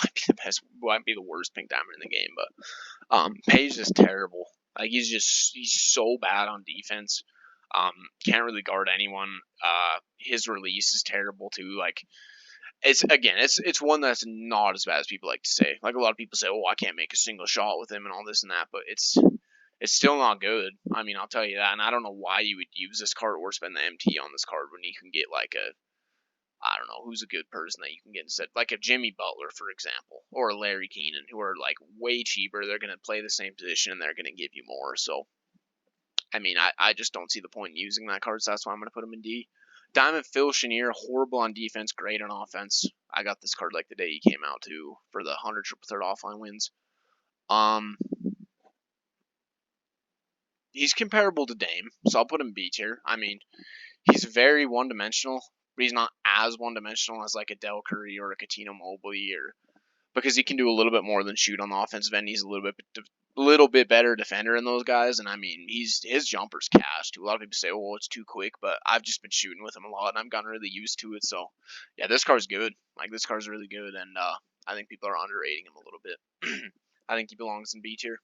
might be the worst Pink Diamond in the game. But Page is terrible. Like he's so bad on defense. Can't really guard anyone. His release is terrible too. Like it's one that's not as bad as people like to say. Like a lot of people say, oh, I can't make a single shot with him and all this and that, but it's still not good. I mean, I'll tell you that. And I don't know why you would use this card or spend the MT on this card when you can get like I don't know who's a good person that you can get instead, like a Jimmy Butler, for example, or a Larry Keenan, who are like way cheaper. They're going to play the same position and they're going to give you more. So, I mean, I just don't see the point in using that card. So that's why I'm going to put him in D. Diamond Phil Chenier, horrible on defense, great on offense. I got this card like the day he came out too for the 100 triple threat offline wins. He's comparable to Dame, so I'll put him B tier. I mean, He's very one-dimensional, but he's not as one-dimensional as like a Del Curry or a Coutinho Mobley, or because he can do a little bit more than shoot on the offensive end. He's a little bit better defender than those guys, and I mean, his jumper's cash too. A lot of people say, "Oh, it's too quick," but I've just been shooting with him a lot, and I've gotten really used to it. So, yeah, this car's good. Like this car's really good, and I think people are underrating him a little bit. I think he belongs in B tier.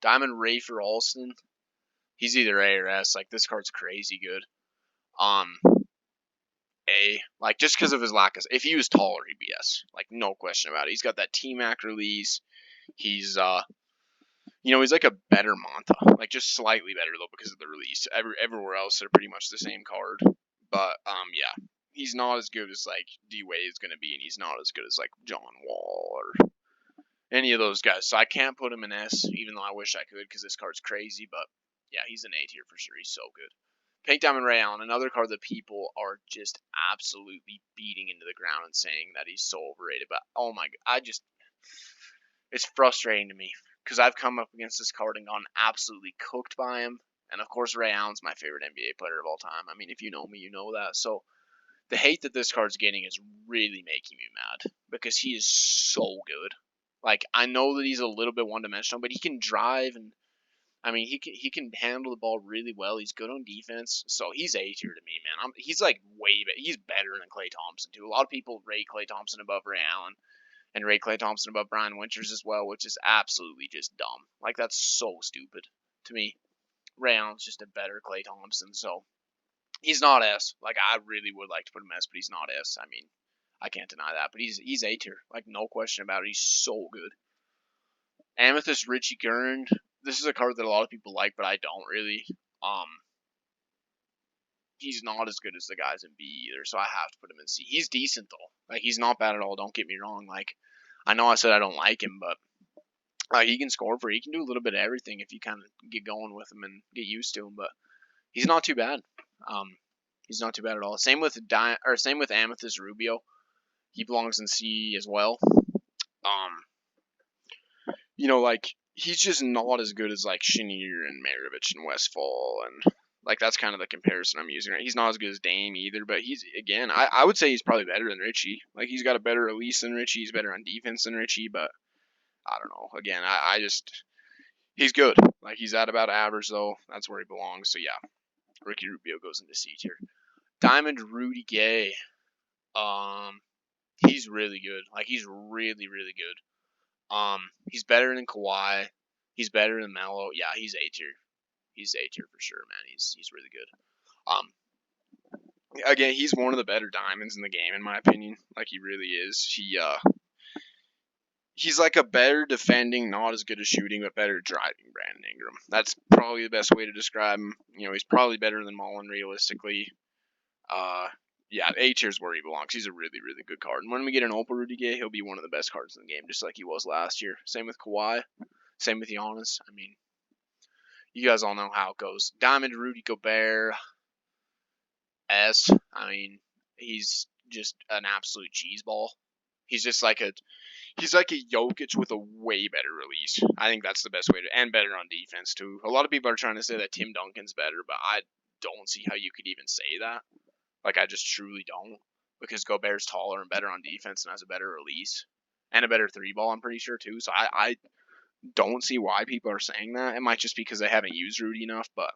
Diamond Ray for Alston. He's either A or S. Like this card's crazy good. Um, A, like just because of his lack of. If he was taller, he'd be S. Like no question about it. He's got that T-Mac release. He's he's like a better Manta, like just slightly better though because of the release. Everywhere else, they're pretty much the same card. But yeah, he's not as good as like D-Wade is gonna be, and he's not as good as like John Wall or any of those guys. So I can't put him in S, even though I wish I could because this card's crazy. But yeah, he's an A tier for sure. He's so good. Pink Diamond Ray Allen, another card that people are just absolutely beating into the ground and saying that he's so overrated. But oh my god, it's frustrating to me because I've come up against this card and gone absolutely cooked by him. And of course, Ray Allen's my favorite NBA player of all time. I mean, if you know me, you know that. So the hate that this card's getting is really making me mad because he is so good. Like I know that he's a little bit one-dimensional, but he can drive and I mean he can handle the ball really well. He's good on defense, so he's A tier to me, man. He's like he's better than Klay Thompson too. A lot of people rate Klay Thompson above Ray Allen and rate Klay Thompson above Brian Winters as well, which is absolutely just dumb. Like that's so stupid to me. Ray Allen's just a better Klay Thompson, so he's not S. Like I really would like to put him S, but he's not S. I mean, I can't deny that, but he's A tier, like no question about it. He's so good. Amethyst Richie Gurn. This is a card that a lot of people like, but I don't really. Um, he's not as good as the guys in B either, so I have to put him in C. He's decent though. Like he's not bad at all. Don't get me wrong. Like I know I said I don't like him, but he can score for. He can do a little bit of everything if you kind of get going with him and get used to him. But he's not too bad. He's not too bad at all. Same with Amethyst Rubio. He belongs in C as well. Like he's just not as good as like Chenier and Maravich and Westfall, and like that's kind of the comparison I'm using. Right? He's not as good as Dame either, but he's again, I would say he's probably better than Richie. Like he's got a better release than Richie. He's better on defense than Richie, but I don't know. Again, I just he's good. Like he's at about average though. That's where he belongs. So yeah, Ricky Rubio goes into C tier. Diamond Rudy Gay. He's really good. Like he's really really good. He's better than Kawhi. He's better than Melo. Yeah, he's A tier. He's A tier for sure, man. He's really good. Again, he's one of the better diamonds in the game, in my opinion. Like he really is. He's like a better defending, not as good as shooting, but better driving Brandon Ingram. That's probably the best way to describe him. He's probably better than Mullen realistically. Yeah, A tier is where he belongs. He's a really, really good card. And when we get an Opa Rudy Gay, he'll be one of the best cards in the game, just like he was last year. Same with Kawhi. Same with Giannis. I mean, you guys all know how it goes. Diamond Rudy Gobert. S. I mean, he's just an absolute cheeseball. He's just like he's like a Jokic with a way better release. I think that's the best way to, and better on defense too. A lot of people are trying to say that Tim Duncan's better, but I don't see how you could even say that. Like I just truly don't, because Gobert's taller and better on defense and has a better release and a better three ball. I'm pretty sure too. So I don't see why people are saying that. It might just be because they haven't used Rudy enough, but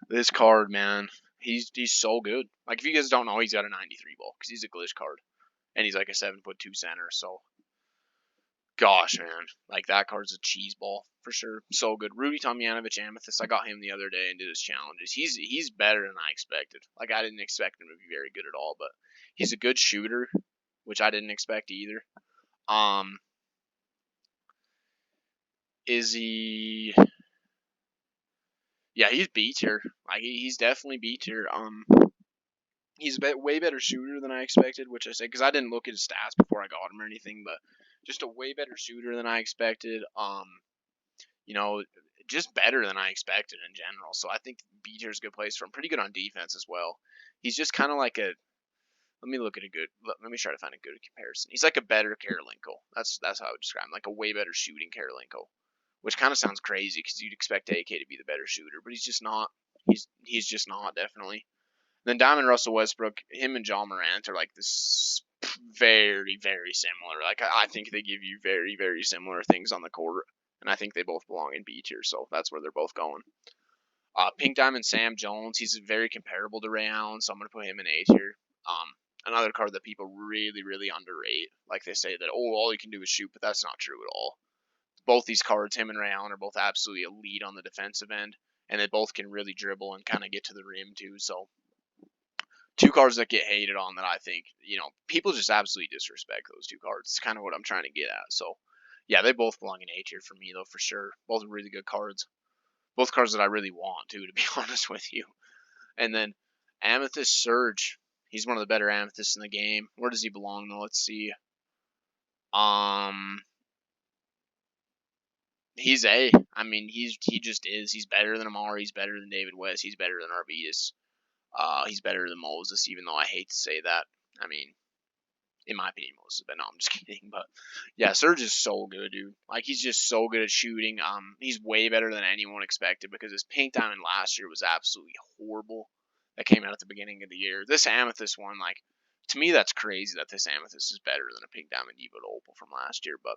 this card, man, he's so good. Like if you guys don't know, he's got a 93 ball because he's a glitch card, and he's like a 7'2" center. So, gosh, man, like that card's a cheese ball for sure. So good. Rudy Tomjanovic Amethyst. I got him the other day and did his challenges. He's better than I expected. Like I didn't expect him to be very good at all, but he's a good shooter, which I didn't expect either. Is he? Yeah, he's B tier. Like he's definitely B tier. He's a way better shooter than I expected, which I said because I didn't look at his stats before I got him or anything, but just a way better shooter than I expected. You know, just better than I expected in general. So I think B tier is a good place for him. Pretty good on defense as well. He's just kind of like a. Let me look at a good. Let me try to find a good comparison. He's like a better Karolinko. That's how I would describe him. Like a way better shooting Karolinko, which kind of sounds crazy because you'd expect AK to be the better shooter, but he's just not. He's just not, definitely. Then Diamond Russell Westbrook, him and John Morant are like this very, very similar. Like I think they give you very, very similar things on the court, and I think they both belong in B tier, so that's where they're both going. Pink Diamond Sam Jones, he's very comparable to Ray Allen, so I'm gonna put him in A tier. Another card that people really, really underrate. Like they say that, oh, all you can do is shoot, but that's not true at all. Both these cards, him and Ray Allen, are both absolutely elite on the defensive end, and they both can really dribble and kind of get to the rim too. So two cards that get hated on that I think, people just absolutely disrespect those two cards. It's kind of what I'm trying to get at. So, yeah, they both belong in A tier for me, though, for sure. Both really good cards. Both cards that I really want, too, to be honest with you. And then Amethyst Surge. He's one of the better Amethysts in the game. Where does he belong, though? Let's see. He's A. I mean, he just is. He's better than Amari. He's better than David West. He's better than Arvidas. He's better than Moses, even though I hate to say that. I mean, in my opinion, Moses, but no, I'm just kidding. But yeah, Serge is so good, dude. Like, he's just so good at shooting. He's way better than anyone expected because his Pink Diamond last year was absolutely horrible. That came out at the beginning of the year. This Amethyst one, like, to me, that's crazy that this Amethyst is better than a Pink Diamond Evo Opal from last year. But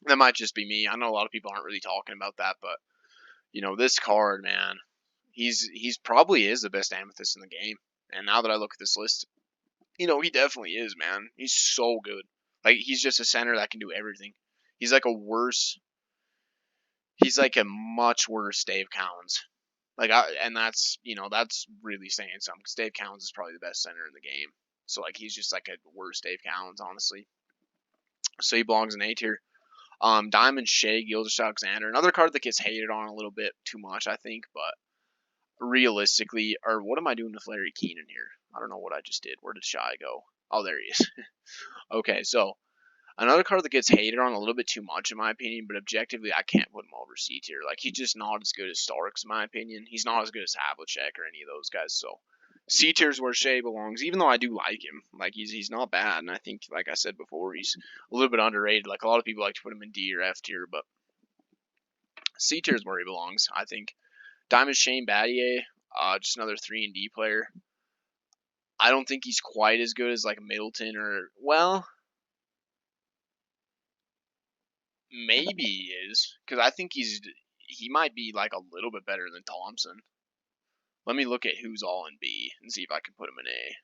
that might just be me. I know a lot of people aren't really talking about that, but this card, man, he's probably is the best Amethyst in the game. And now that I look at this list, he definitely is, man. He's so good. Like, he's just a center that can do everything. He's like a much worse Dave Cowens. And that's really saying something, because Dave Cowens is probably the best center in the game. So, like, he's just like a worse Dave Cowens, honestly. So he belongs in A tier. Diamond Shea Gilgeous-Alexander, another card that gets hated on a little bit too much, I think, but realistically, or what am I doing with Larry Keenan here? I don't know what I just did. Where did Shy go? Oh, there he is. Okay, so another card that gets hated on a little bit too much, in my opinion, but objectively, I can't put him over C tier. Like, he's just not as good as Starks, in my opinion. He's not as good as Havlicek or any of those guys, so C tier is where Shea belongs, even though I do like him. Like, he's not bad, and I think, like I said before, he's a little bit underrated. Like, a lot of people like to put him in D or F tier, but C tier is where he belongs, I think. Diamond Shane Battier, just another 3 and D player. I don't think he's quite as good as, like, Middleton or, well, maybe he is, because I think he might be, like, a little bit better than Thompson. Let me look at who's all in B and see if I can put him in A.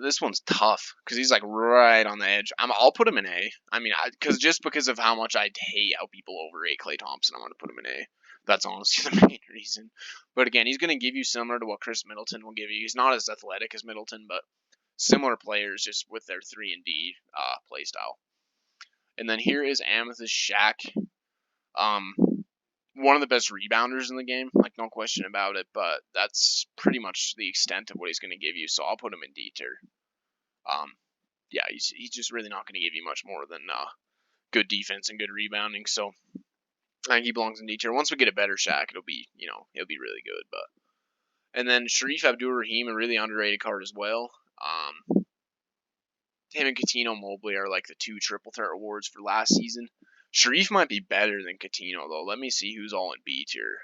This one's tough because he's like right on the edge. I'll put him in A. I mean, just because of how much I hate how people overrate Klay Thompson, I'm gonna put him in A. That's honestly the main reason. But again, he's gonna give you similar to what Chris Middleton will give you. He's not as athletic as Middleton, but similar players just with their 3 and D play style. And then here is Amethyst Shaq. One of the best rebounders in the game, like, no question about it, but that's pretty much the extent of what he's going to give you, so I'll put him in D tier. Yeah, he's just really not going to give you much more than good defense and good rebounding, so I think he belongs in D tier. Once we get a better Shaq, it'll be really good. But and then Sharif Abdur-Rahim, a really underrated card as well. Him and Coutinho Mobley are like the 2 triple threat awards for last season. Sharif might be better than Coutinho, though. Let me see who's all in B tier.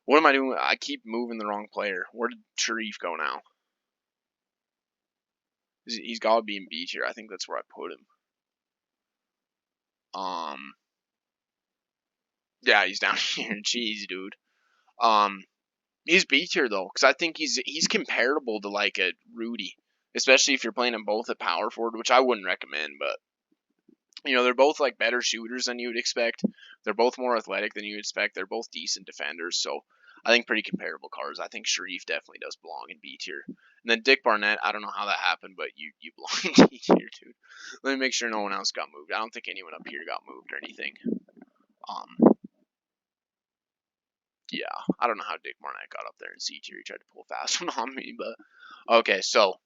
What am I doing? I keep moving the wrong player. Where did Sharif go now? He's got to be in B tier. I think that's where I put him. Yeah, he's down here. Jeez, dude. He's B tier though, because I think he's comparable to like a Rudy, especially if you're playing them both at power forward, which I wouldn't recommend. But they're both like better shooters than you would expect. They're both more athletic than you would expect. They're both decent defenders, so I think pretty comparable cards. I think Sharif definitely does belong in B tier. And then Dick Barnett, I don't know how that happened, but you belong in D tier, dude. Let me make sure no one else got moved. I don't think anyone up here got moved or anything. Yeah, I don't know how Dick Barnett got up there in C tier. He tried to pull a fast one on me, but okay. So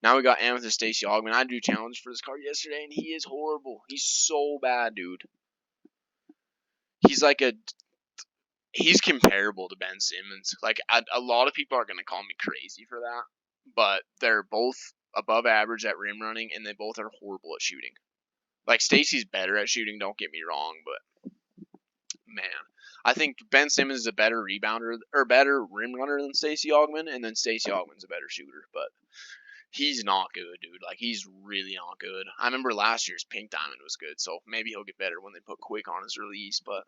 now we got Amethyst Stacey Augmon. I drew challenge for this card yesterday, and he is horrible. He's so bad, dude. He's comparable to Ben Simmons. Like, a lot of people are gonna call me crazy for that, but they're both above average at rim running, and they both are horrible at shooting. Like, Stacey's better at shooting, don't get me wrong, but man, I think Ben Simmons is a better rebounder or better rim runner than Stacey Augmon, and then Stacey Augmon's a better shooter, but he's not good, dude. Like, he's really not good. I remember last year's Pink Diamond was good, so maybe he'll get better when they put Quick on his release, but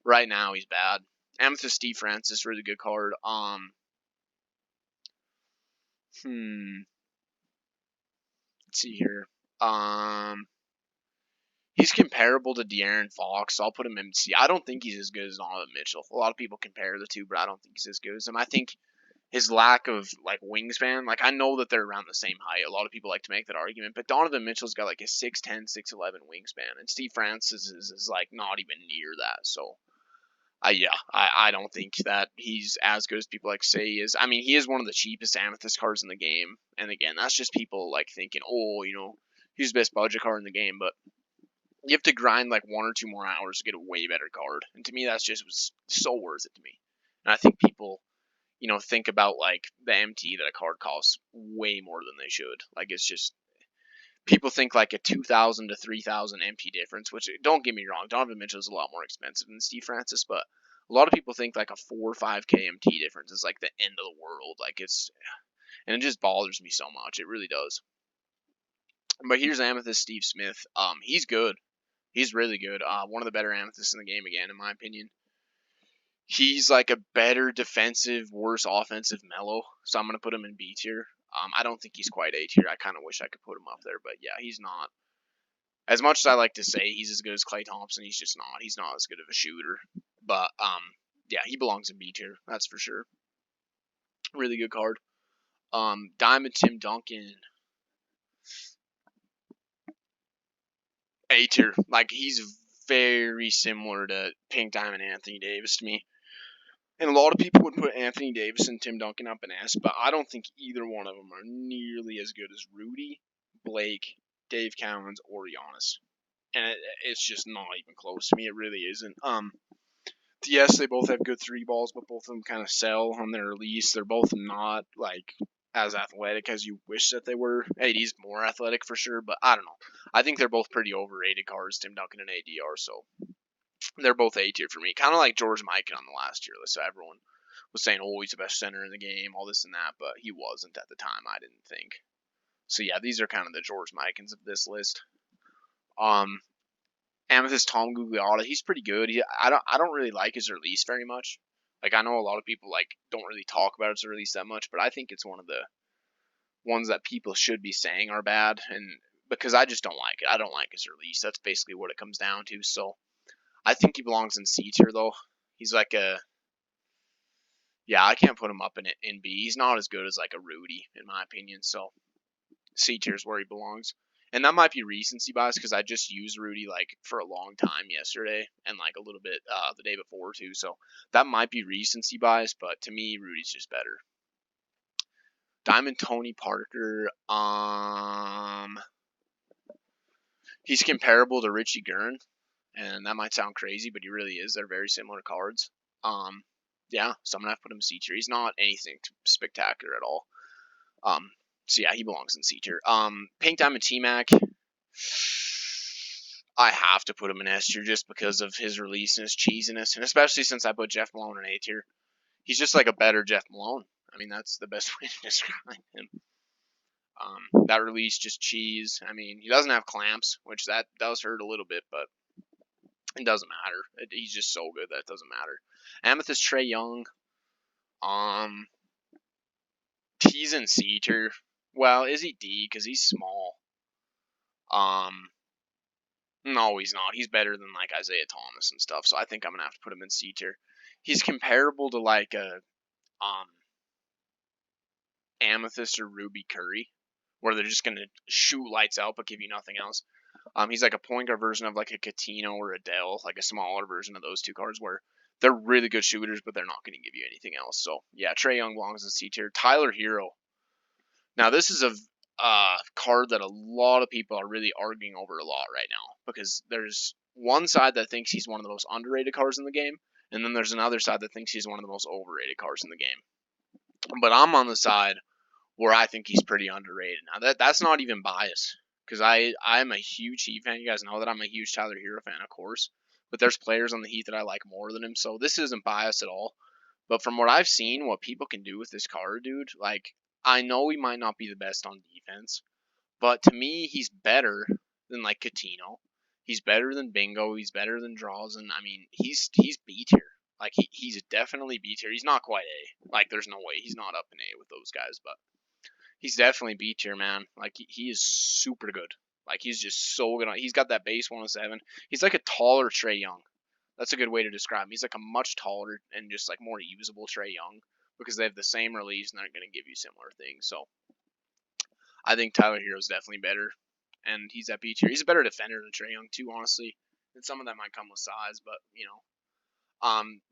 right now he's bad. Amethyst Steve Francis, really good card. Let's see here. He's comparable to De'Aaron Fox. So I'll put him in C. I don't think he's as good as Donovan Mitchell. A lot of people compare the two, but I don't think he's as good as him. I think his lack of like wingspan, like I know that they're around the same height. A lot of people like to make that argument, but Donovan Mitchell's got like a 6'10", 6'11" wingspan, and Steve Francis is like not even near that. So I don't think that he's as good as people like to say he is. I mean, he is one of the cheapest Amethyst cards in the game. And again, that's just people like thinking, oh, he's the best budget card in the game. But you have to grind like 1 or 2 more hours to get a way better card. And to me, that's just so worth it to me. And I think people, think about like the MT that a card costs way more than they should. Like, it's just, people think like a 2,000 to 3,000 MT difference, which, don't get me wrong, Donovan Mitchell is a lot more expensive than Steve Francis, but a lot of people think like a 4 or 5K MT difference is like the end of the world. Like, and it just bothers me so much. It really does. But here's Amethyst Steve Smith. He's good. He's really good. One of the better Amethysts in the game again, in my opinion. He's like a better defensive, worse offensive Melo, so I'm going to put him in B tier. I don't think he's quite A tier. I kind of wish I could put him up there, but yeah, he's not. As much as I like to say he's as good as Klay Thompson, he's just not. He's not as good of a shooter. But, yeah, he belongs in B tier. That's for sure. Really good card. Diamond Tim Duncan. A tier. Like, he's very similar to Pink Diamond Anthony Davis to me. And a lot of people would put Anthony Davis and Tim Duncan up in S, but I don't think either one of them are nearly as good as Rudy, Blake, Dave Cowens, or Giannis. And it's just not even close to me. It really isn't. Yes, they both have good 3 balls, but both of them kind of sell on their release. They're both not like as athletic as you wish that they were. AD's more athletic for sure, but I don't know. I think they're both pretty overrated cards, Tim Duncan and AD are, so they're both A tier for me. Kind of like George Mikan on the last year list. So everyone was saying, oh, he's the best center in the game, all this and that, but he wasn't at the time, I didn't think. So yeah, these are kind of the George Mikans of this list. Amethyst Tom Gugliotta, he's pretty good. I don't really like his release very much. Like, I know a lot of people like don't really talk about his release that much, but I think it's one of the ones that people should be saying are bad, and because I just don't like it. I don't like his release. That's basically what it comes down to. So I think he belongs in C tier though. He's like I can't put him up in B. He's not as good as like a Rudy in my opinion. So C tier is where he belongs. And that might be recency bias because I just used Rudy like for a long time yesterday and like a little bit the day before too. So that might be recency bias, but to me, Rudy's just better. Diamond Tony Parker, he's comparable to Richie Gurn, and that might sound crazy, but he really is. They're very similar cards. Yeah, so I'm gonna have to put him C tier. He's not anything spectacular at all. So yeah, he belongs in C tier. Pink Diamond T-Mac, I have to put him in S tier just because of his release and his cheesiness, and especially since I put Jeff Malone in A tier. He's just like a better Jeff Malone. I mean, that's the best way to describe him. That release just cheese. I mean, he doesn't have clamps, which that does hurt a little bit, but it doesn't matter. He's just so good that it doesn't matter. Amethyst Trae Young. He's in C tier. Well, is he D? Because he's small. No, he's not. He's better than like Isaiah Thomas and stuff. So I think I'm gonna have to put him in C tier. He's comparable to like a Amethyst or Ruby Curry, where they're just gonna shoot lights out but give you nothing else. He's like a point guard version of like a Catino or a Dell, like a smaller version of those two cards where they're really good shooters, but they're not going to give you anything else. So yeah, Trae Young belongs in C tier. Tyler Hero. Now this is a card that a lot of people are really arguing over a lot right now because there's one side that thinks he's one of the most underrated cards in the game, and then there's another side that thinks he's one of the most overrated cards in the game. But I'm on the side where I think he's pretty underrated. Now that's not even bias, because I'm a huge Heat fan. You guys know that I'm a huge Tyler Hero fan, of course. But there's players on the Heat that I like more than him, so this isn't bias at all. But from what I've seen, what people can do with this card, dude, like, I know he might not be the best on defense, but to me, he's better than like Coutinho. He's better than Bingo. He's better than Draws, and I mean, he's B tier. Like he's definitely B tier. He's not quite A. Like there's no way he's not up in A with those guys, but he's definitely B tier, man. Like he is super good. Like he's just so good. He's got that base 107. He's like a taller Trey Young. That's a good way to describe him. He's like a much taller and just like more usable Trey Young because they have the same release and they're going to give you similar things. So I think Tyler Hero's definitely better, and he's at B tier. He's a better defender than Trey Young too, honestly. And some of that might come with size, but you know.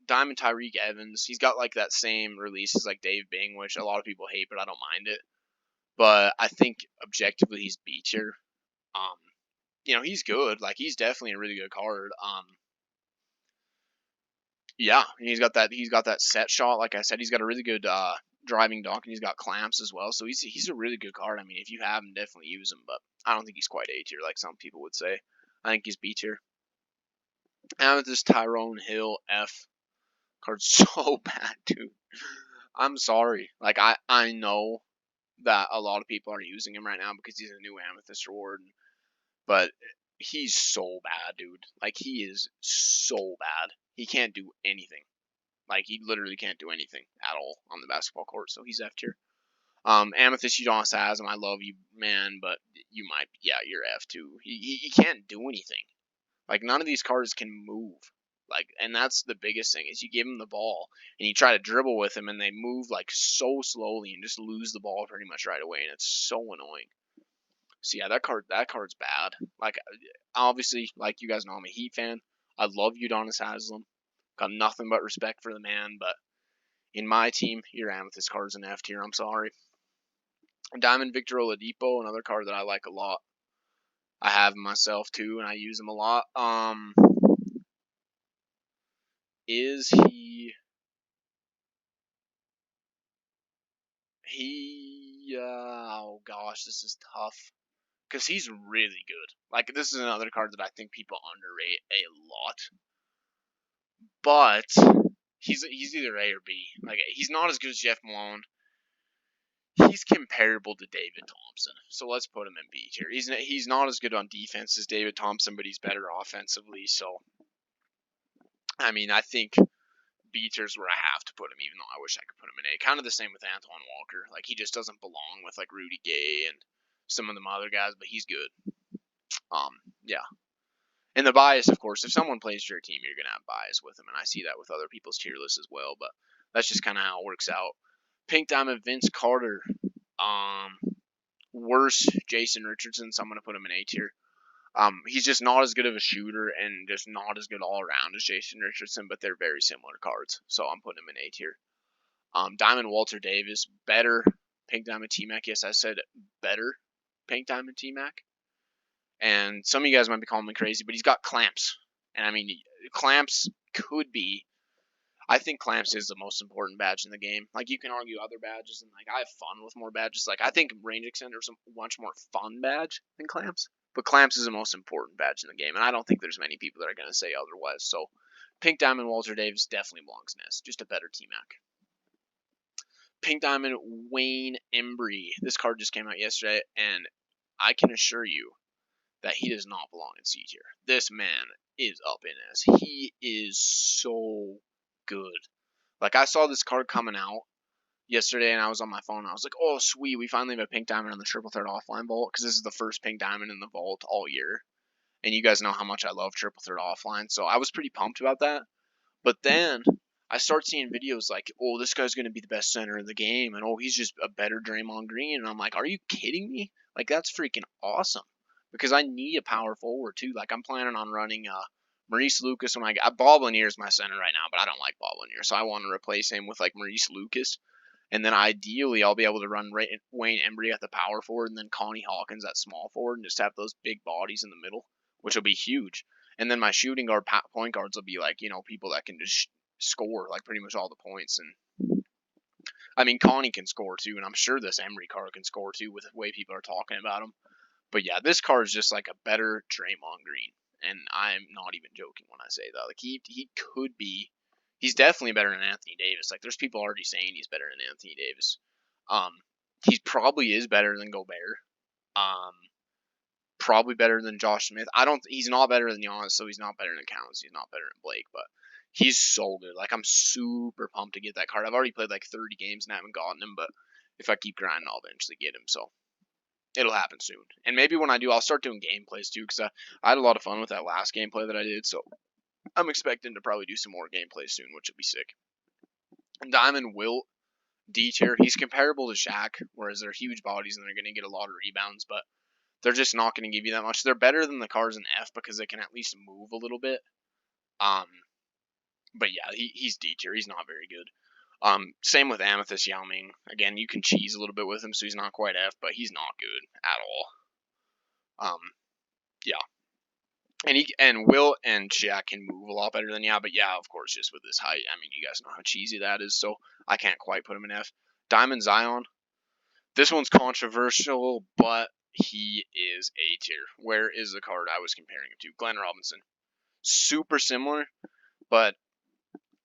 Diamond Tyreek Evans, he's got like that same release as like Dave Bing, which a lot of people hate, but I don't mind it. But I think objectively he's B tier. Um, he's good. Like he's definitely a really good card. Yeah, and he's got that set shot. Like I said, he's got a really good driving dunk, and he's got clamps as well. So he's a really good card. I mean, if you have him, definitely use him. But I don't think he's quite A tier like some people would say. I think he's B tier. And with this Tyrone Hill F card's so bad, dude. I'm sorry. Like I know that a lot of people are using him right now because he's a new Amethyst reward, but he's so bad, dude. Like he is so bad. He can't do anything. Like he literally can't do anything at all on the basketball court. So he's F tier. Amethyst Udonis has him. I love you, man, but you're F too. He can't do anything. Like none of these cards can move. Like, and that's the biggest thing is you give him the ball and you try to dribble with him and they move like so slowly and just lose the ball pretty much right away, and it's so annoying. So yeah, that card's bad. Like obviously, like you guys know, I'm a Heat fan. I love Udonis Haslem. Got nothing but respect for the man, but in my team, your Amethyst card's an F tier. I'm sorry. Diamond Victor Oladipo, another card that I like a lot. I have him myself too, and I use him a lot. Is he? Oh gosh, this is tough because he's really good. Like this is another card that I think people underrate a lot, but he's either A or B. Like he's not as good as Jeff Malone. He's comparable to David Thompson, so let's put him in B tier. He's not as good on defense as David Thompson, but he's better offensively. So I mean, I think B tier's where I have to put him, even though I wish I could put him in A. Kind of the same with Antoine Walker. Like he just doesn't belong with like Rudy Gay and some of them other guys, but he's good. Yeah. And the bias, of course, if someone plays for your team, you're gonna have bias with them, and I see that with other people's tier lists as well. But that's just kind of how it works out. Pink Diamond Vince Carter. Worse Jason Richardson, so I'm gonna put him in A tier. He's just not as good of a shooter and just not as good all around as Jason Richardson, but they're very similar cards, so I'm putting him in A tier. Diamond Walter Davis, better Pink Diamond T-Mac. Yes, I said better Pink Diamond T-Mac. And some of you guys might be calling me crazy, but he's got clamps. And I mean, clamps could be. I think clamps is the most important badge in the game. Like you can argue other badges, and like I have fun with more badges. Like I think range extender is a much more fun badge than clamps, but clamps is the most important badge in the game, and I don't think there's many people that are gonna say otherwise. So, Pink Diamond Walter Davis definitely belongs in S. Just a better T-Mac. Pink Diamond Wayne Embry. This card just came out yesterday, and I can assure you that he does not belong in C tier. This man is up in S. He is so good. Like I saw this card coming out yesterday, and I was on my phone. And I was like, "Oh, sweet! We finally have a pink diamond on the triple threat offline vault because this is the first pink diamond in the vault all year." And you guys know how much I love triple threat offline, so I was pretty pumped about that. But then I start seeing videos like, "Oh, this guy's gonna be the best center in the game," and "Oh, he's just a better Draymond Green," and I'm like, "Are you kidding me? Like that's freaking awesome!" Because I need a power forward too. Like I'm planning on running Maurice Lucas when Bob Lanier is my center right now, but I don't like Bob Lanier, so I want to replace him with like Maurice Lucas, and then ideally I'll be able to run Wayne Embry at the power forward, and then Connie Hawkins at small forward, and just have those big bodies in the middle, which will be huge. And then my shooting guard, point guards will be like people that can just score like pretty much all the points, and I mean, Connie can score too, and I'm sure this Emery card can score too with the way people are talking about him. But yeah, this card is just like a better Draymond Green, and I'm not even joking when I say that. Like he could be, he's definitely better than Anthony Davis. Like there's people already saying he's better than Anthony Davis. Um, he probably is better than Gobert. Um, probably better than Josh Smith. I don't. He's not better than Giannis, so he's not better than Counts. He's not better than Blake, but he's so good. Like I'm super pumped to get that card. I've already played like 30 games and I haven't gotten him, but if I keep grinding, I'll eventually get him. So it'll happen soon. And maybe when I do, I'll start doing gameplays too, because I had a lot of fun with that last gameplay that I did. So I'm expecting to probably do some more gameplays soon, which will be sick. Diamond Wilt, D tier. He's comparable to Shaq, whereas they're huge bodies and they're going to get a lot of rebounds, but they're just not going to give you that much. They're better than the cars in F because they can at least move a little bit. Um, but yeah, he's D tier. He's not very good. Same with Amethyst Yao Ming. Again, you can cheese a little bit with him, so he's not quite F, but he's not good at all. Yeah. And Will and Shaq can move a lot better than yeah, but yeah, of course, just with his height. I mean, you guys know how cheesy that is, so I can't quite put him in F. Diamond Zion. This one's controversial, but he is A tier. Where is the card I was comparing him to? Glenn Robinson. Super similar, but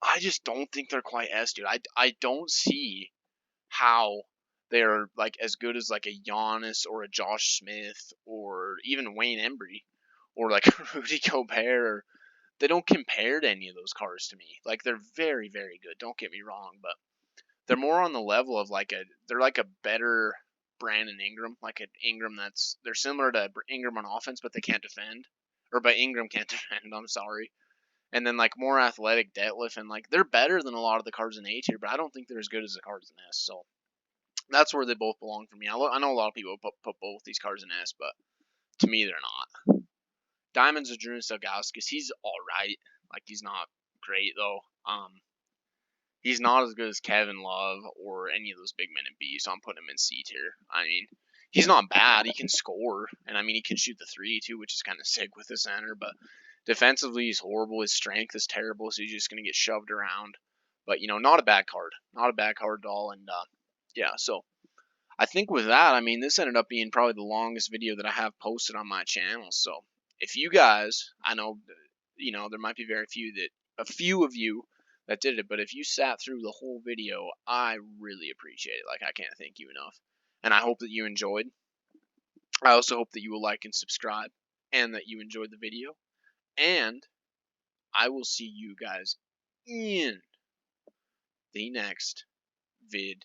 I just don't think they're quite S, dude. I don't see how they're like as good as like a Giannis or a Josh Smith or even Wayne Embry or like Rudy Gobert. They don't compare to any of those cards to me. Like they're very very good. Don't get me wrong, but they're more on the level of like they're like a better Brandon Ingram, like an Ingram they're similar to Ingram on offense, but they can't defend, or but Ingram can't defend. I'm sorry. And then like more athletic deadlift, and like they're better than a lot of the cards in A tier, but I don't think they're as good as the cards in S. So that's where they both belong for me. I know a lot of people put both these cards in S, but to me they're not. Diamonds of Drew Ilgauskas, he's all right. Like he's not great though. He's not as good as Kevin Love or any of those big men in B, so I'm putting him in C tier. I mean, he's not bad. He can score, and I mean he can shoot the three too, which is kind of sick with the center. But defensively, he's horrible. His strength is terrible, so he's just gonna get shoved around. But not a bad card, not a bad card at all. And yeah, so I think with that, I mean, this ended up being probably the longest video that I have posted on my channel. So if you guys, I know, there might be a few of you that did it, but if you sat through the whole video, I really appreciate it. Like, I can't thank you enough. And I hope that you enjoyed. I also hope that you will like and subscribe and that you enjoyed the video. And I will see you guys in the next vid.